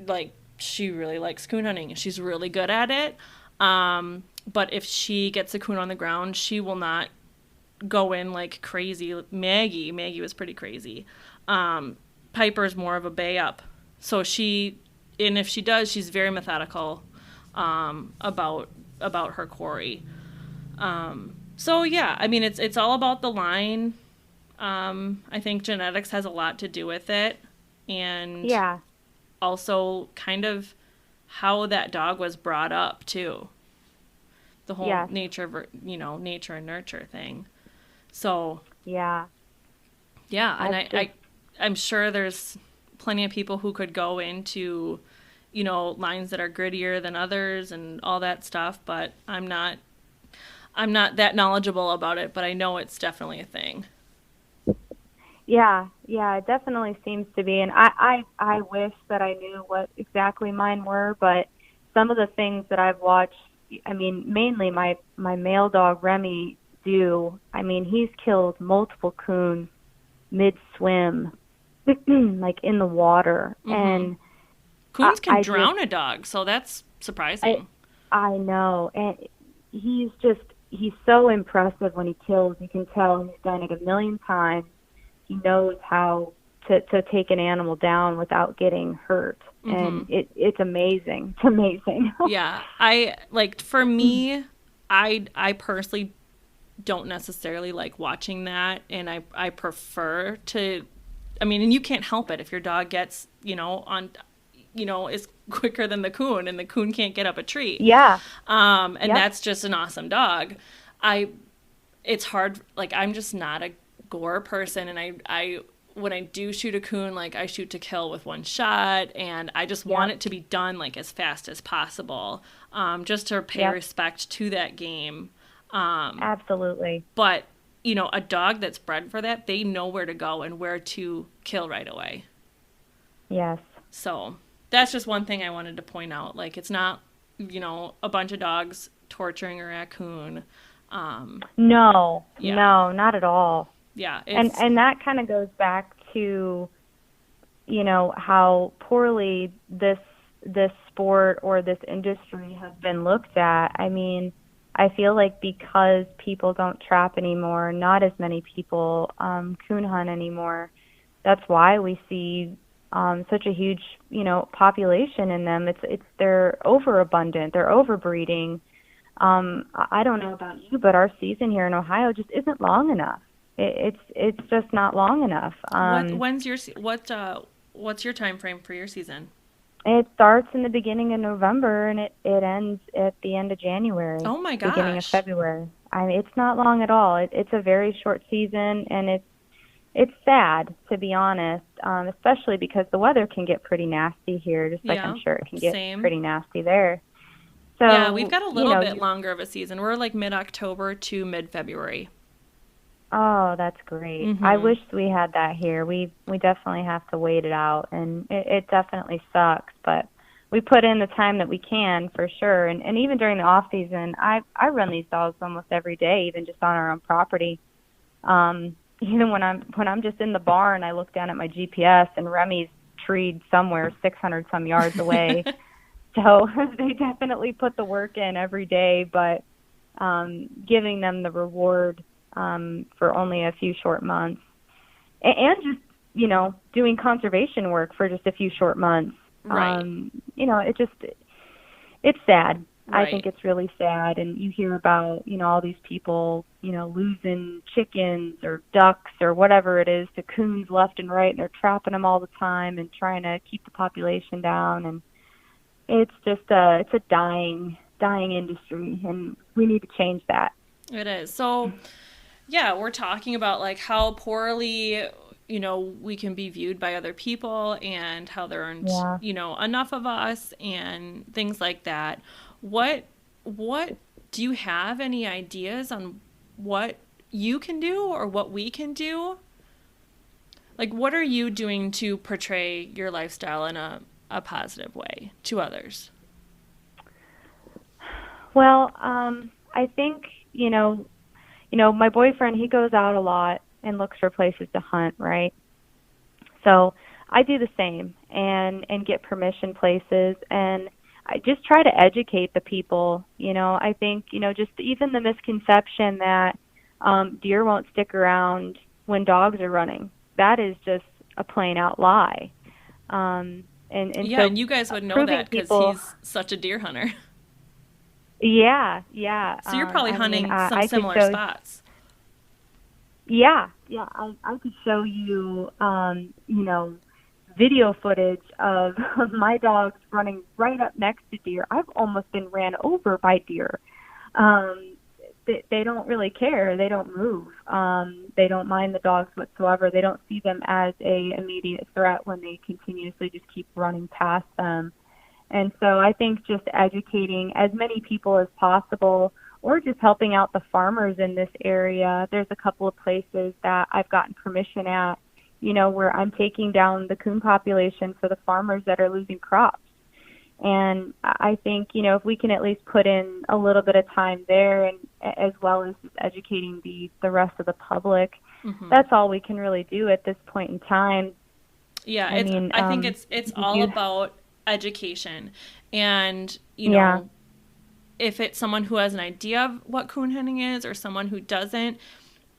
like, she really likes coon hunting, and she's really good at it. But if she gets a coon on the ground, she will not go in like crazy. Maggie was pretty crazy. Piper's more of a bay up. So if she does, she's very methodical about her quarry. So yeah, I mean, it's all about the line. I think genetics has a lot to do with it, and also kind of how that dog was brought up too. The whole nature and nurture thing. So and I'm sure there's plenty of people who could go into, you know, lines that are grittier than others and all that stuff, but I'm not that knowledgeable about it, but I know it's definitely a thing. Yeah, it definitely seems to be. And I wish that I knew what exactly mine were, but some of the things that I've watched, I mean, mainly my male dog, Remy, do. I mean, he's killed multiple coons mid-swim, like in the water. And coons can drown a dog, so that's surprising. I know. And he's so impressive when he kills. You can tell he's done it a million times. He knows how to take an animal down without getting hurt. And it's amazing. It's amazing. Yeah. For me, I personally don't necessarily like watching that, and I prefer to, I mean, and you can't help it if your dog gets, is quicker than the coon, and the coon can't get up a tree. Yeah. That's just an awesome dog. It's hard, like, I'm just not a gore person, and I when I do shoot a coon, like, I shoot to kill with one shot, and I just want it to be done, like, as fast as possible, just to pay respect to that game. Absolutely. But, you know, a dog that's bred for that, they know where to go and where to kill right away. Yes. So that's just one thing I wanted to point out. Like, it's not, you know, a bunch of dogs torturing a raccoon. No, not at all. Yeah. And that kind of goes back to, you know, how poorly this sport or this industry has been looked at. I mean, I feel like because people don't trap anymore, not as many people coon hunt anymore, that's why we see such a huge, you know, population in them. They're overabundant, they're overbreeding. I don't know about you, but our season here in Ohio just isn't long enough. It's just not long enough. What's your time frame for your season? It starts in the beginning of November and it ends at the end of January. Oh my gosh. Beginning of February. I mean, it's not long at all. It's a very short season, and it's sad, to be honest, especially because the weather can get pretty nasty here, just like I'm sure it can get pretty nasty there. So yeah, we've got a little bit longer of a season. We're like mid-October to mid-February. Oh, that's great. Mm-hmm. I wish we had that here. We definitely have to wait it out, and it definitely sucks, but we put in the time that we can for sure. And even during the off season, I run these dogs almost every day, even just on our own property. Even when I'm just in the barn, I look down at my GPS and Remy's treed somewhere 600 some yards away. So they definitely put the work in every day, but giving them the reward for only a few short months, and just, you know, doing conservation work for just a few short months. Right. You know, it's sad. I think it's really sad. And you hear about, all these people, losing chickens or ducks or whatever it is to coons left and right, and they're trapping them all the time and trying to keep the population down. And it's just it's a dying industry, and we need to change that. It is. So, yeah, we're talking about like how poorly, we can be viewed by other people and how there aren't, enough of us and things like that. What do you have any ideas on what you can do or what we can do? Like, what are you doing to portray your lifestyle in a positive way to others? Well, I think, my boyfriend, he goes out a lot and looks for places to hunt, right? So I do the same and get permission places, and I just try to educate the people. I think, just even the misconception that deer won't stick around when dogs are running. That is just a plain out lie. And so and you guys would know that because he's such a deer hunter. Yeah. So you're probably hunting some similar spots. Yeah. I could show you, video footage of my dogs running right up next to deer. I've almost been ran over by deer. They don't really care. They don't move. They don't mind the dogs whatsoever. They don't see them as a immediate threat when they continuously just keep running past them. And so I think just educating as many people as possible, or just helping out the farmers in this area. There's a couple of places that I've gotten permission at, where I'm taking down the coon population for the farmers that are losing crops. And I think, if we can at least put in a little bit of time there, and as well as educating the rest of the public, that's all we can really do at this point in time. Yeah, I think it's all about education. And, if it's someone who has an idea of what coon hunting is or someone who doesn't,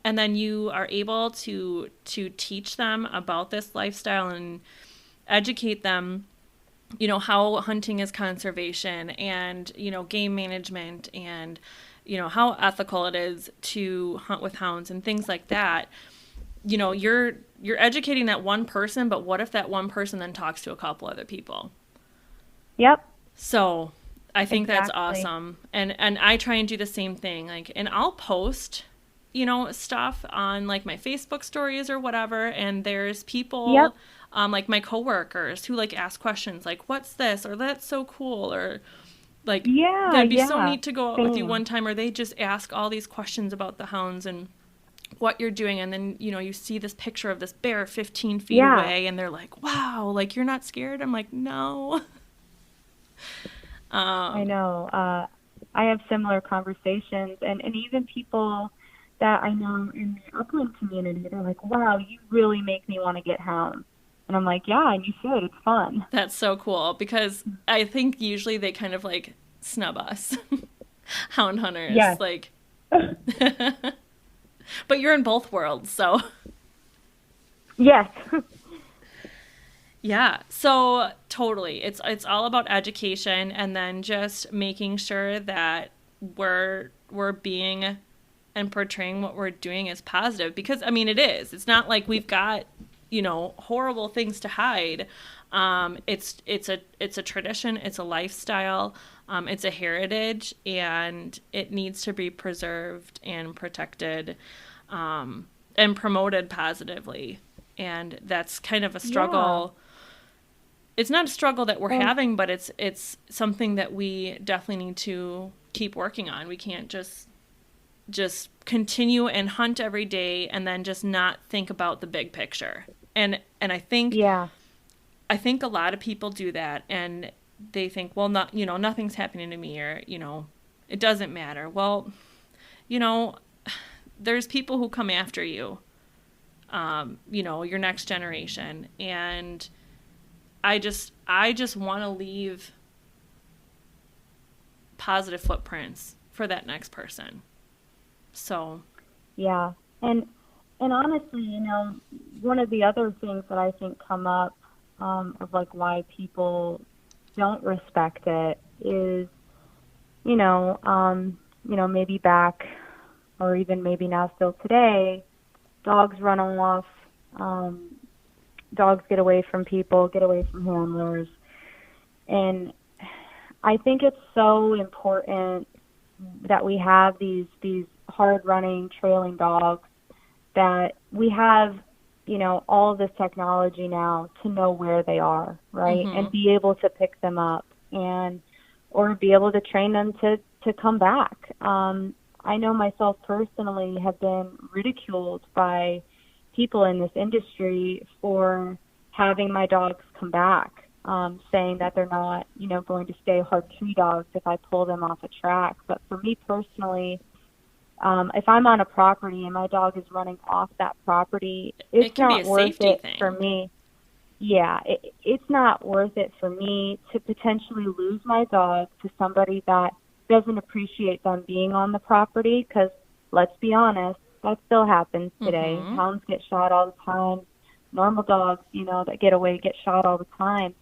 and then you are able to teach them about this lifestyle and educate them, how hunting is conservation and, game management and, how ethical it is to hunt with hounds and things like that. You're educating that one person, but what if that one person then talks to a couple other people? Yep. So I think that's awesome. And I try and do the same thing. And I'll post, stuff on like my Facebook stories or whatever. And there's people, like my coworkers who like ask questions like, what's this? Or that's so cool. Or like, that'd be so neat to go out with you one time. Or they just ask all these questions about the hounds and what you're doing. And then, you see this picture of this bear 15 feet away and they're like, wow, like you're not scared? I'm like, no. I know. I have similar conversations, and even people that I know in the upland community, they're like, wow, you really make me want to get hounds. And I'm like, yeah, and you should. It's fun. That's so cool, because I think usually they kind of like snub us, hound hunters. Yes. Like, but you're in both worlds, so. Yes. Yeah, so totally. It's all about education, and then just making sure that we're being and portraying what we're doing as positive, because it is. It's not like we've got, horrible things to hide. It's a tradition, it's a lifestyle, it's a heritage, and it needs to be preserved and protected, and promoted positively. And that's kind of a struggle. Yeah. It's not a struggle that we're having, but it's something that we definitely need to keep working on. We can't just continue and hunt every day and then just not think about the big picture. And I think I think a lot of people do that, and they think, well, not nothing's happening to me, or it doesn't matter. Well, there's people who come after you, your next generation, and I just want to leave positive footprints for that next person. So, yeah. And honestly, one of the other things that I think come up of like why people don't respect it is, maybe back, or even maybe now still today, dogs run off, dogs get away from people, get away from handlers. And I think it's so important that we have these hard running trailing dogs, that we have, all of this technology now to know where they are, right? And be able to pick them up or be able to train them to come back. I know myself personally have been ridiculed by people in this industry for having my dogs come back, saying that they're not, going to stay hard tree dogs if I pull them off a track. But for me personally, if I'm on a property and my dog is running off that property, it's not worth it for me. Yeah, it's not worth it for me to potentially lose my dog to somebody that doesn't appreciate them being on the property, because let's be honest, that still happens today. Hounds get shot all the time. Normal dogs, that get away get shot all the time.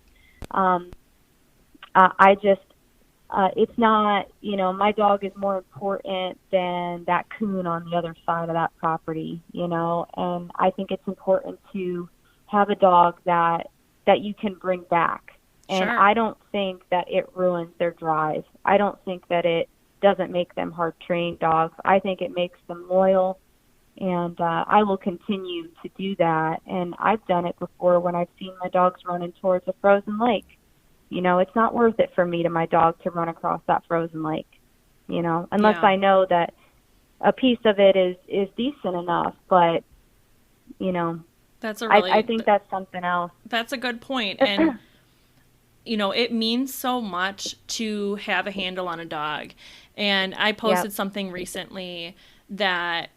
It's not, my dog is more important than that coon on the other side of that property, and I think it's important to have a dog that you can bring back. And Sure. I don't think that it ruins their drive. I don't think that it doesn't make them hard trained dogs. I think it makes them loyal, and I will continue to do that. And I've done it before when I've seen my dogs running towards a frozen lake. It's not worth it for me to my dog to run across that frozen lake, unless I know that a piece of it is decent enough. But, That's a really, I think that's something else. That's a good point. And, it means so much to have a handle on a dog. And I posted something recently that,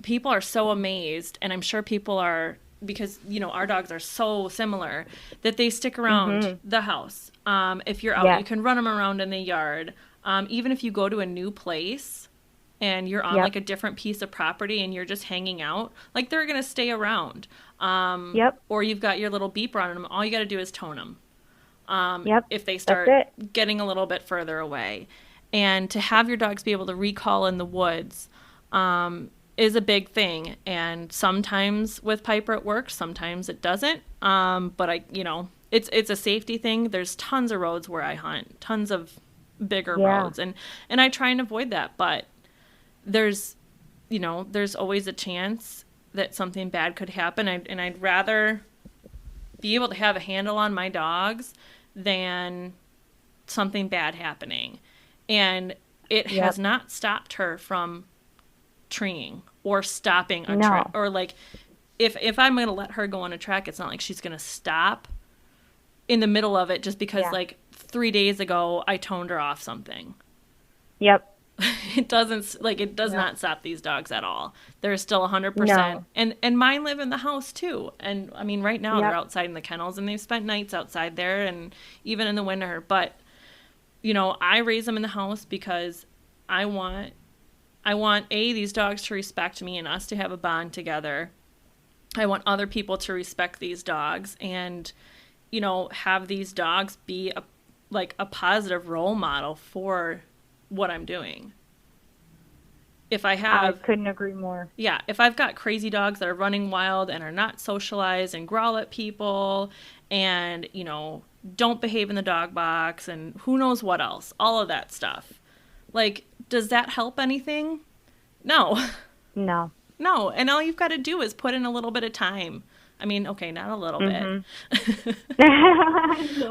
people are so amazed, and I'm sure people are, because, our dogs are so similar, that they stick around the house. If you're out, you can run them around in the yard. Even if you go to a new place and you're on like a different piece of property and you're just hanging out, like they're going to stay around. Or you've got your little beeper on them. All you got to do is tone them. If they start getting a little bit further away. And to have your dogs be able to recall in the woods, is a big thing. And sometimes with Piper it works, sometimes it doesn't. But it's a safety thing. There's tons of roads where I hunt, tons of bigger roads, and I try and avoid that. But there's always a chance that something bad could happen. And I'd rather be able to have a handle on my dogs than something bad happening. And it has not stopped her from treeing or stopping a track, or like if I'm going to let her go on a track, it's not like she's going to stop in the middle of it just because like 3 days ago I toned her off something. It does not stop these dogs at all. They're still 100%. And mine live in the house too. And I mean, right now they're outside in the kennels, and they've spent nights outside there, and even in the winter. But I raise them in the house because I want these dogs to respect me and us to have a bond together. I want other people to respect these dogs and, have these dogs be a positive role model for what I'm doing. I couldn't agree more. Yeah, if I've got crazy dogs that are running wild and are not socialized and growl at people and, don't behave in the dog box and who knows what else, all of that stuff. Like, does that help anything? No. No. No, and all you've got to do is put in a little bit of time. I mean, okay, not a little bit.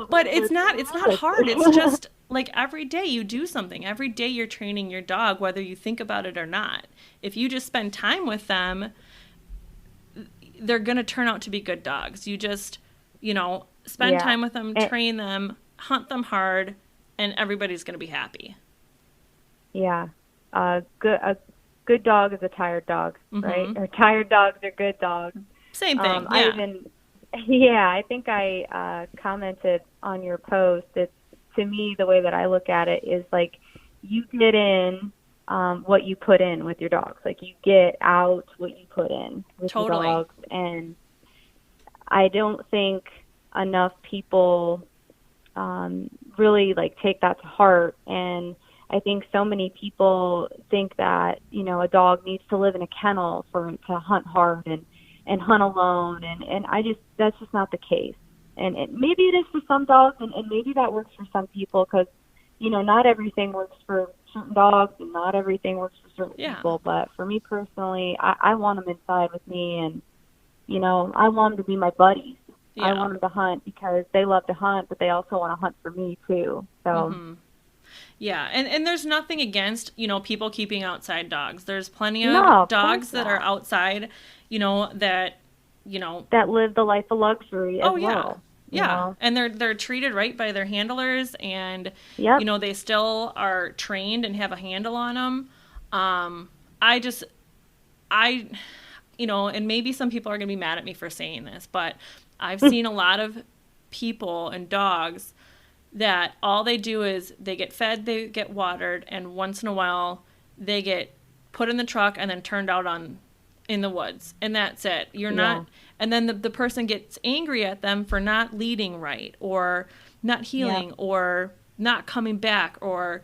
But it's not hard. It's just like every day you do something. Every day you're training your dog, whether you think about it or not. If you just spend time with them, they're going to turn out to be good dogs. You just, spend time with them, train them, hunt them hard, and everybody's going to be happy. Yeah. A good dog is a tired dog, right? Or tired dogs are good dogs. Same thing. I think I commented on your post. It's, to me, the way that I look at it is like you get in what you put in with your dogs. Like you get out what you put in with your dogs. And I don't think enough people really like take that to heart. And I think so many people think that, you know, a dog needs to live in a kennel to hunt hard and hunt alone. And that's just not the case. And maybe it is for some dogs, and maybe that works for some people because, you know, not everything works for certain dogs and not everything works for certain people. But for me personally, I want them inside with me, and, you know, I want them to be my buddies. I want them to hunt because they love to hunt, but they also want to hunt for me too. So. Yeah, and there's nothing against, you know, people keeping outside dogs. There's plenty of dogs that are outside, you know, that live the life of luxury as well. Yeah, and they're treated right by their handlers, and you know, they still are trained and have a handle on them. You know, and maybe some people are going to be mad at me for saying this, but I've seen a lot of people and dogs that all they do is they get fed, they get watered, and once in a while they get put in the truck and then turned out in the woods, and that's it. You're not, and then the person gets angry at them for not leading right, or not healing, or not coming back, or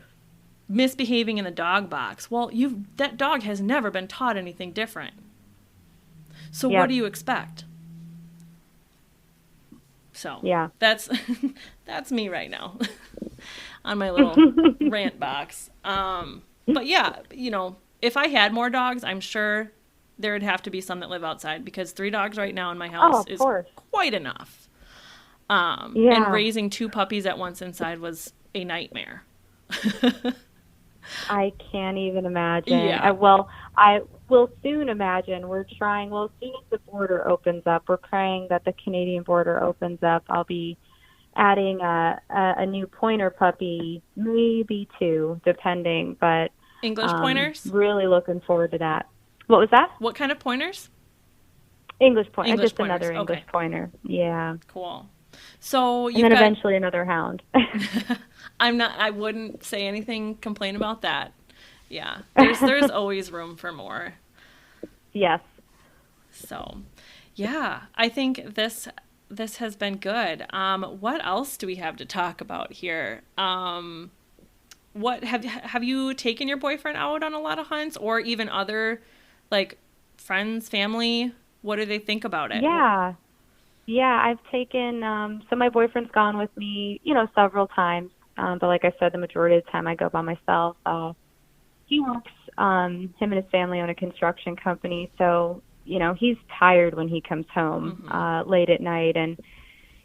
misbehaving in the dog box. Well, that dog has never been taught anything different. So what do you expect? So that's me right now on my little rant box. But yeah, you know, if I had more dogs, I'm sure there would have to be some that live outside, because 3 dogs right now in my house is quite enough. And raising 2 puppies at once inside was a nightmare. I can't even imagine. I will soon imagine. We're trying. Well, as soon as the border opens up, we're praying that the Canadian border opens up. I'll be adding a new pointer puppy, maybe 2, depending. But English pointers? Really looking forward to that. What was that? What kind of pointers? English pointer. Just pointers. Another English pointer. Yeah. Cool. So and then eventually another hound. I wouldn't say anything, complain about that. Yeah. There's always room for more. Yes. So, yeah, I think this has been good. What else do we have to talk about here? What have you taken your boyfriend out on a lot of hunts, or even other, like, friends, family? What do they think about it? Yeah, I've taken, so my boyfriend's gone with me, you know, several times. But like I said, the majority of the time I go by myself. He works, him and his family own a construction company. So, you know, he's tired when he comes home, late at night. And,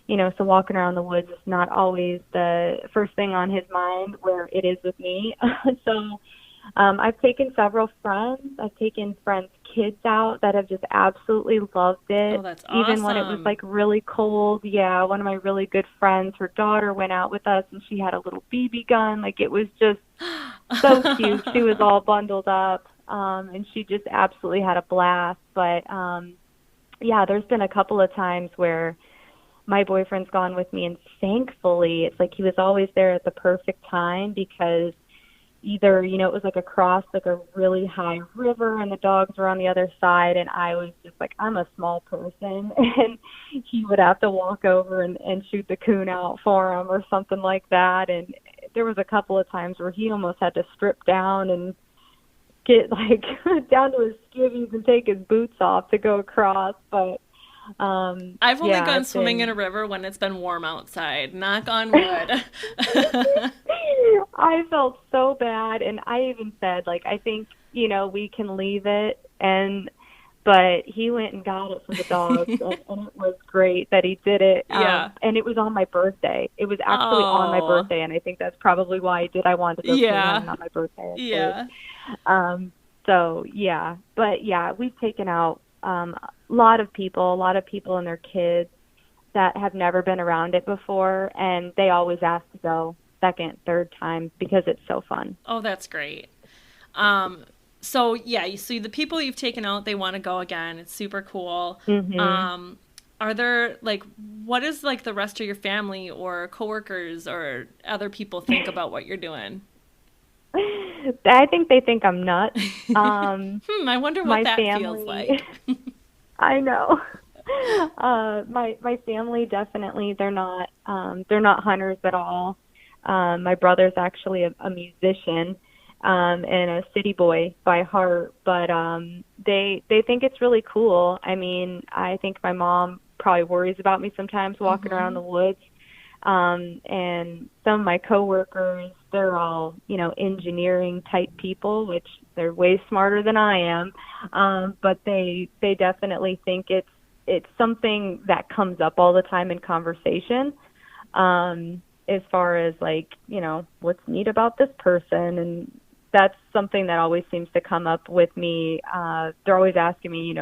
you know, so walking around the woods is not always the first thing on his mind, where it is with me. So, I've taken several friends. I've taken friends' kids out that have just absolutely loved it. Oh, that's awesome. Even when it was like really cold. Yeah, one of my really good friends, her daughter went out with us and she had a little BB gun. Like, it was just so cute. She was all bundled up, and she just absolutely had a blast. But yeah, there's been a couple of times where my boyfriend's gone with me, and thankfully it's like he was always there at the perfect time, because either, you know, it was like across like a really high river and the dogs were on the other side, and I was just like, I'm a small person, and he would have to walk over and shoot the coon out for him or something like that. And there was a couple of times where he almost had to strip down and get like down to his skivvies and take his boots off to go across. But I've only gone swimming in a river when it's been warm outside. Knock on wood. I felt so bad, and I even said, like, I think, you know, we can leave it. But he went and got it for the dogs, and it was great that he did it. And it was on my birthday. It was actually on my birthday, and I think that's probably why I did. I wanted to go see him on my birthday. Yeah. So yeah, but yeah, we've taken out a lot of people and their kids that have never been around it before, and they always ask to go second, third time because it's so fun. Oh, that's great. So yeah, you see the people you've taken out, they want to go again. It's super cool. Mm-hmm. Are there, like, what is, like, the rest of your family or coworkers or other people think about what you're doing? I think they think I'm nuts. I wonder what that feels like. I know. My family, definitely, they're not hunters at all. My brother's actually a musician and a city boy by heart, but they think it's really cool. I mean, I think my mom probably worries about me sometimes walking around the woods. And some of my coworkers, they're all, engineering type people, which they're way smarter than I am. But they definitely think it's something that comes up all the time in conversation. As far as what's neat about this person. And that's something that always seems to come up with me. They're always asking me,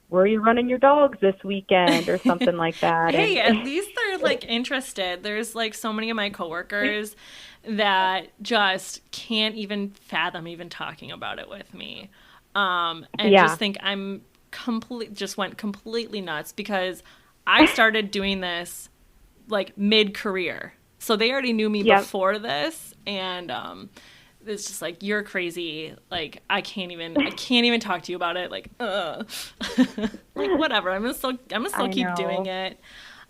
where are you running your dogs this weekend or something like that. Hey, at least they're interested. There's so many of my coworkers that just can't even fathom even talking about it with me. And just think I'm went completely nuts because I started doing this mid-career. So they already knew me before this, and it's just you're crazy. I can't even talk to you about it. Whatever. I'm gonna still keep doing it.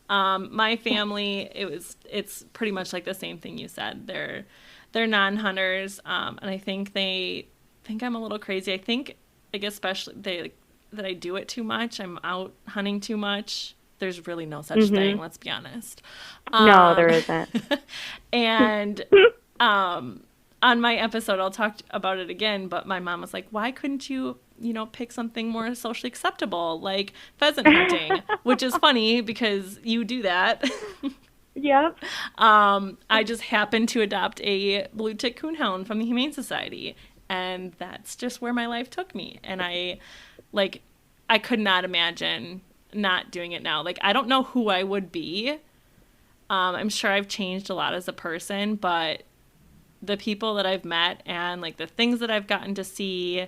My family, it's pretty much the same thing you said. They're non-hunters, and I think they think I'm a little crazy. I think especially that I do it too much. I'm out hunting too much. There's really no such thing. Let's be honest. No, there isn't. And on my episode, I'll talk about it again, but my mom was like, why couldn't you, pick something more socially acceptable, like pheasant hunting, which is funny because you do that. Yep. I just happened to adopt a blue tick coonhound from the Humane Society, and that's just where my life took me. And I could not imagine not doing it now. I don't know who I would be. I'm sure I've changed a lot as a person, but the people that I've met and the things that I've gotten to see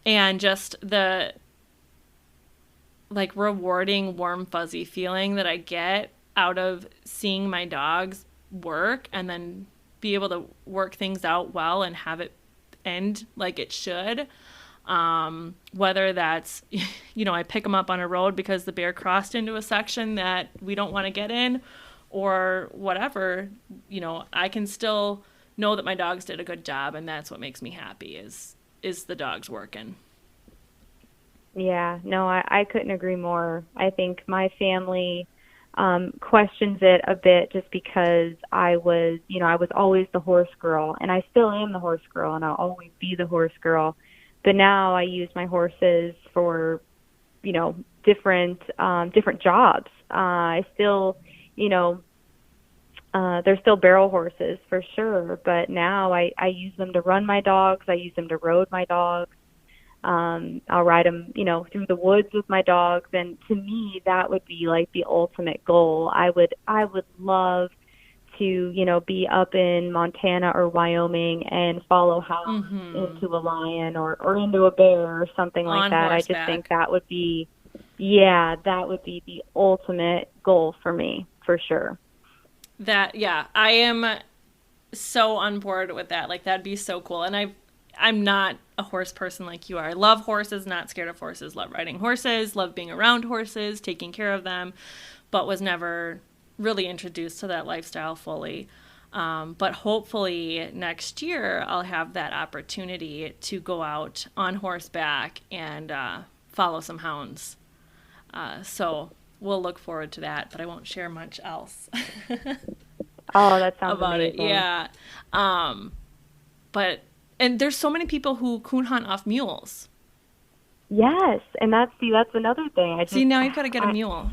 and just the rewarding, warm, fuzzy feeling that I get out of seeing my dogs work and then be able to work things out well and have it end like it should. Whether that's, I pick them up on a road because the bear crossed into a section that we don't want to get in or whatever, I can still know that my dogs did a good job, and that's what makes me happy is the dogs working. Yeah, no, I couldn't agree more. I think my family questions it a bit just because I was always the horse girl, and I still am the horse girl, and I'll always be the horse girl. But now I use my horses for, different jobs. I still, they're still barrel horses for sure, but now I use them to run my dogs. I use them to road my dogs. I'll ride them, through the woods with my dogs. And to me, that would be the ultimate goal. I would love to, be up in Montana or Wyoming and follow hounds into a lion or into a bear or something like that. Horseback. I just think that would be the ultimate goal for me, for sure. I am so on board with that. That'd be so cool. And I'm not a horse person like you are. I love horses, not scared of horses, love riding horses, love being around horses, taking care of them, but was never really introduced to that lifestyle fully. But hopefully next year I'll have that opportunity to go out on horseback and follow some hounds. So we'll look forward to that, but I won't share much else. Oh, that sounds about amazing. it. Yeah. But there's so many people who coon hunt off mules. Yes, and that's another thing. See, now you've got to get a mule.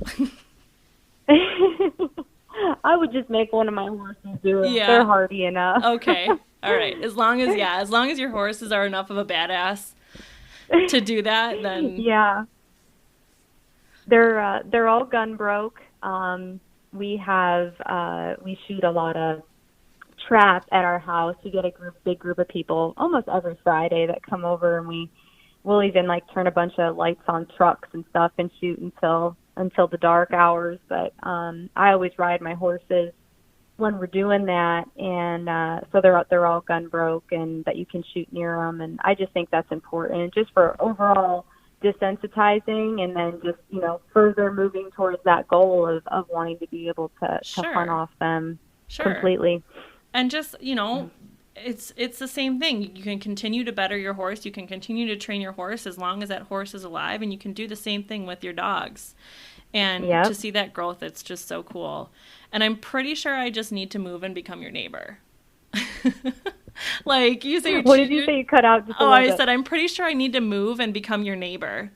I would just make one of my horses do it. Yeah. They're hardy enough. Okay. All right. As long as your horses are enough of a badass to do that, then yeah. They're all gun broke. We shoot a lot of trap at our house. We get a big group of people almost every Friday that come over, and we'll even turn a bunch of lights on trucks and stuff and shoot until the dark hours. But I always ride my horses when we're doing that, and so they're all gun broke and that you can shoot near them. And I just think that's important just for overall desensitizing, and then just further moving towards that goal of wanting to be able to hunt off them completely. And just, it's the same thing. You can continue to better your horse. You can continue to train your horse as long as that horse is alive, and you can do the same thing with your dogs. And Yep. to see that growth, it's just so cool. And I'm pretty sure I just need to move and become your neighbor. Like you say. What did you say? You cut out just a Oh, little I bit. said I'm pretty sure I need to move and become your neighbor.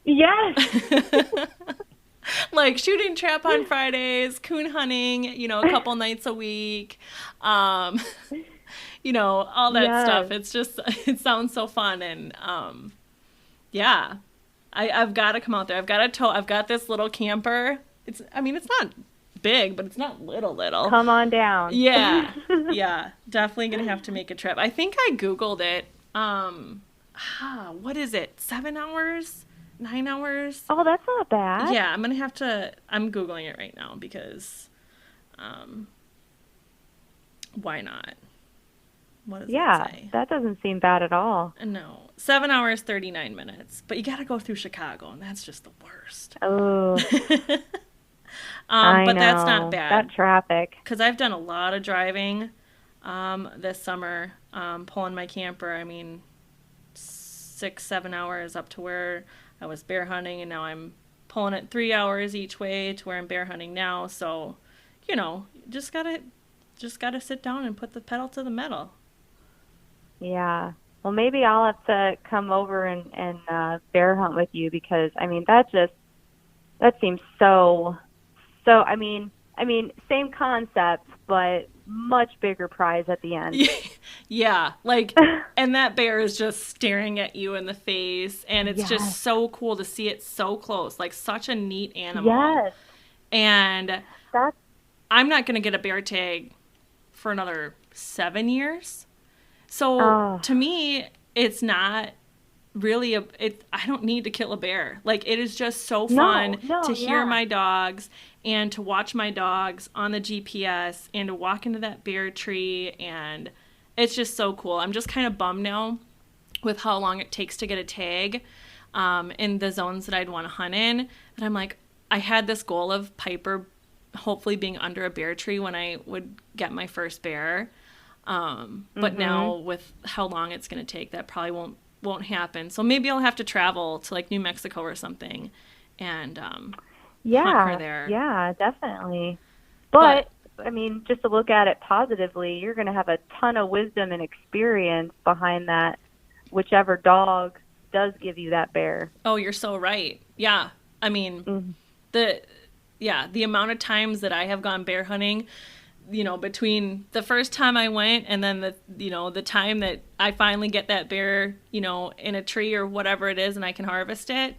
Yes. Like shooting trap on Fridays, coon hunting, a couple nights a week, all that Yes. stuff. It's just, it sounds so fun. And yeah, I've got to come out there. I've got this little camper. It's not big, but it's not little. Come on down. Yeah. Yeah. Definitely going to have to make a trip. I think I Googled it. What is it? 7 hours? 9 hours? Oh, that's not bad. Yeah, I'm Googling it right now because, why not? What does it say? That doesn't seem bad at all. No, 7 hours, 39 minutes. But you got to go through Chicago, and that's just the worst. Oh, I but know. that's not bad. That traffic. Because I've done a lot of driving this summer, pulling my camper. 6-7 hours up to where I was bear hunting, and now I'm pulling it 3 hours each way to where I'm bear hunting now. So, just gotta sit down and put the pedal to the metal. Yeah. Well, maybe I'll have to come over and bear hunt with you because that seems so. Same concept, but much bigger prize at the end. Yeah, and that bear is just staring at you in the face, and it's just so cool to see it so close, like such a neat animal. Yes. And I'm not going to get a bear tag for another 7 years. So to me, it's not really I don't need to kill a bear. Like, it is just so fun to hear my dogs and to watch my dogs on the GPS and to walk into that bear tree, and it's just so cool. I'm just kind of bummed now with how long it takes to get a tag in the zones that I'd want to hunt in. And I'm like, I had this goal of Piper hopefully being under a bear tree when I would get my first bear. But now with how long it's going to take, that probably won't happen. So maybe I'll have to travel to like New Mexico or something and hunt her there. Yeah, definitely. But just to look at it positively, you're going to have a ton of wisdom and experience behind that, whichever dog does give you that bear. Oh, you're so right. Yeah. The amount of times that I have gone bear hunting, between the first time I went and then the time that I finally get that bear, in a tree or whatever it is and I can harvest it,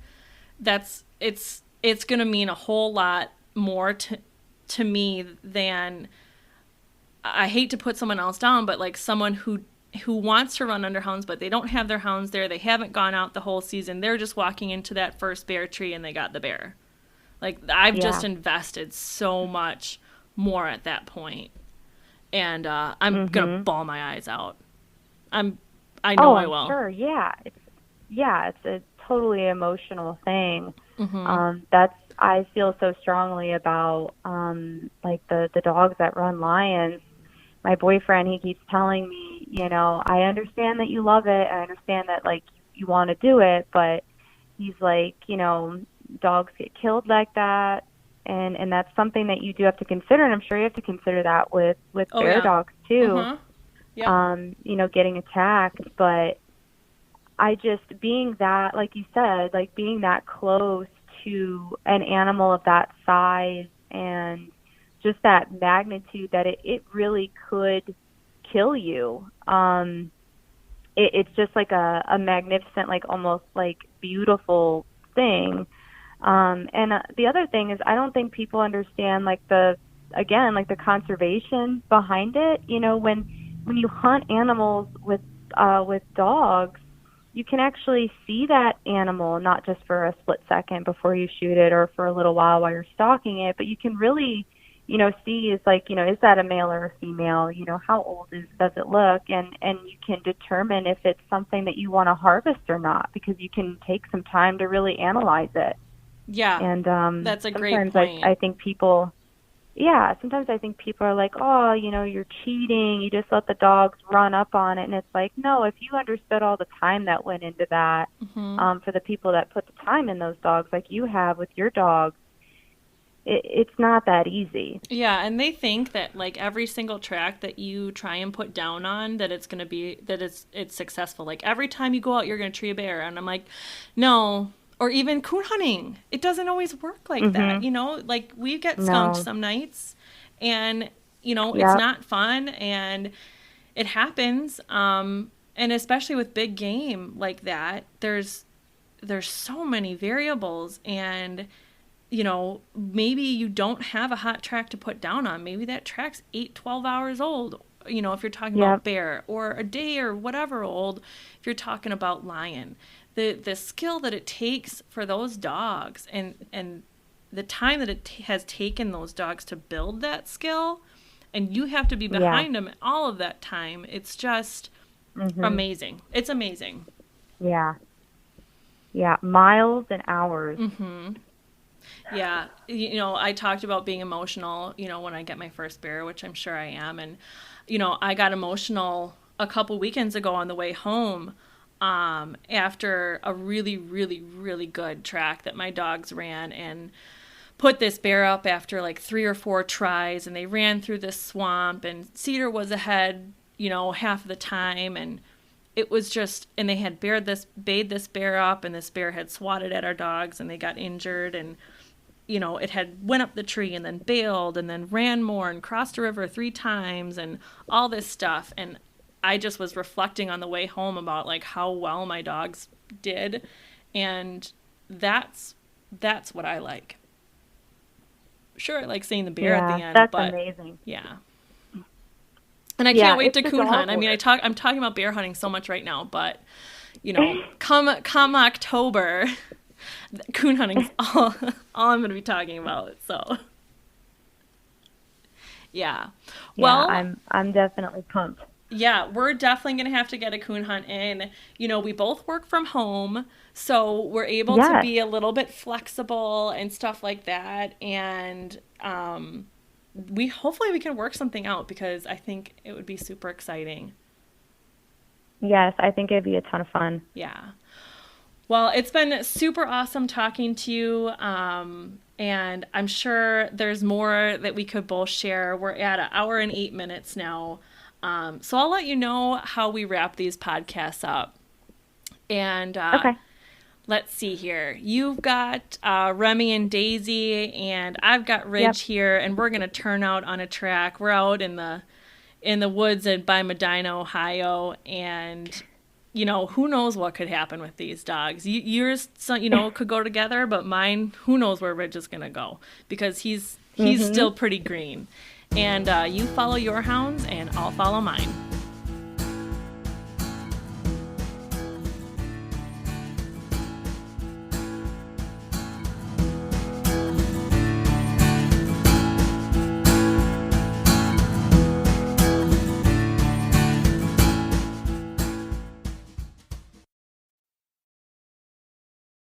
it's going to mean a whole lot more to me than, I hate to put someone else down, but like someone who wants to run under hounds, but they don't have their hounds there. They haven't gone out the whole season. They're just walking into that first bear tree and they got the bear. Like, I've just invested so much more at that point, and I'm gonna bawl my eyes out. I know I will. Sure, yeah, it's a totally emotional thing. I feel so strongly about like the dogs that run lions. My boyfriend, he keeps telling me, I understand that you love it, I understand that like you want to do it, but he's like, dogs get killed like that. And that's something that you do have to consider, and I'm sure you have to consider that with bear dogs too. Getting attacked. But I just, being that, like you said, like being that close to an animal of that size and just that magnitude that it really could kill you. It's just like a magnificent, like almost like beautiful thing. And the other thing is, I don't think people understand like the conservation behind it. When you hunt animals with dogs, you can actually see that animal not just for a split second before you shoot it or for a little while you're stalking it, but you can really, see is like, is that a male or a female? How old does it look? And you can determine if it's something that you want to harvest or not, because you can take some time to really analyze it. Yeah, and that's a great point. I think people yeah, sometimes I think people are like, oh, you know, you're cheating. You just let the dogs run up on it. And it's like, no, if you understood all the time that went into that, for the people that put the time in those dogs, like you have with your dogs, it's not that easy. Yeah, and they think that like every single track that you try and put down on, that it's going to be, that it's successful. Like every time you go out, you're going to tree a bear. And I'm like, no. Or even coon hunting. It doesn't always work like that, you know? Like, we get skunked some nights, and, you know, it's not fun, and it happens. And especially with big game like that, there's so many variables, and, you know, maybe you don't have a hot track to put down on. Maybe that track's 12 hours old, you know, if you're talking about bear, or a day or whatever old, if you're talking about lion. The skill that it takes for those dogs, and the time that it has taken those dogs to build that skill, and you have to be behind them all of that time. It's just amazing. It's amazing. Yeah. Yeah, miles and hours. Yeah, you know, I talked about being emotional, you know, when I get my first bear, which I'm sure I am. And, you know, I got emotional a couple weekends ago on the way home, after a really, really, really good track that my dogs ran, and put this bear up after like 3 or 4 tries, and they ran through this swamp, and Cedar was ahead, you know, half of the time, and it was just, and they had bayed this bear up, and this bear had swatted at our dogs, and they got injured, and, you know, it had went up the tree and then bailed and then ran more and crossed a river 3 times and all this stuff. And I just was reflecting on the way home about like how well my dogs did, and that's what I like. Sure, I like seeing the bear at the end, that's but amazing. Yeah. And I can't wait to coon hunt. I mean, I'm talking about bear hunting so much right now, but you know, come October, coon hunting's all I'm going to be talking about. So yeah. Well, I'm definitely pumped. Yeah, we're definitely going to have to get a coon hunt in. You know, we both work from home, so we're able to be a little bit flexible and stuff like that. And hopefully we can work something out, because I think it would be super exciting. Yes, I think it'd be a ton of fun. Yeah. Well, it's been super awesome talking to you. And I'm sure there's more that we could both share. We're at 1 hour and 8 minutes now. So I'll let you know how we wrap these podcasts up. And let's see here. You've got Remy and Daisy, and I've got Ridge here, and we're going to turn out on a track. We're out in the woods by Medina, Ohio, and you know, who knows what could happen with these dogs. Yours, you know, could go together, but mine, who knows where Ridge is going to go, because he's still pretty green. And you follow your hounds, and I'll follow mine.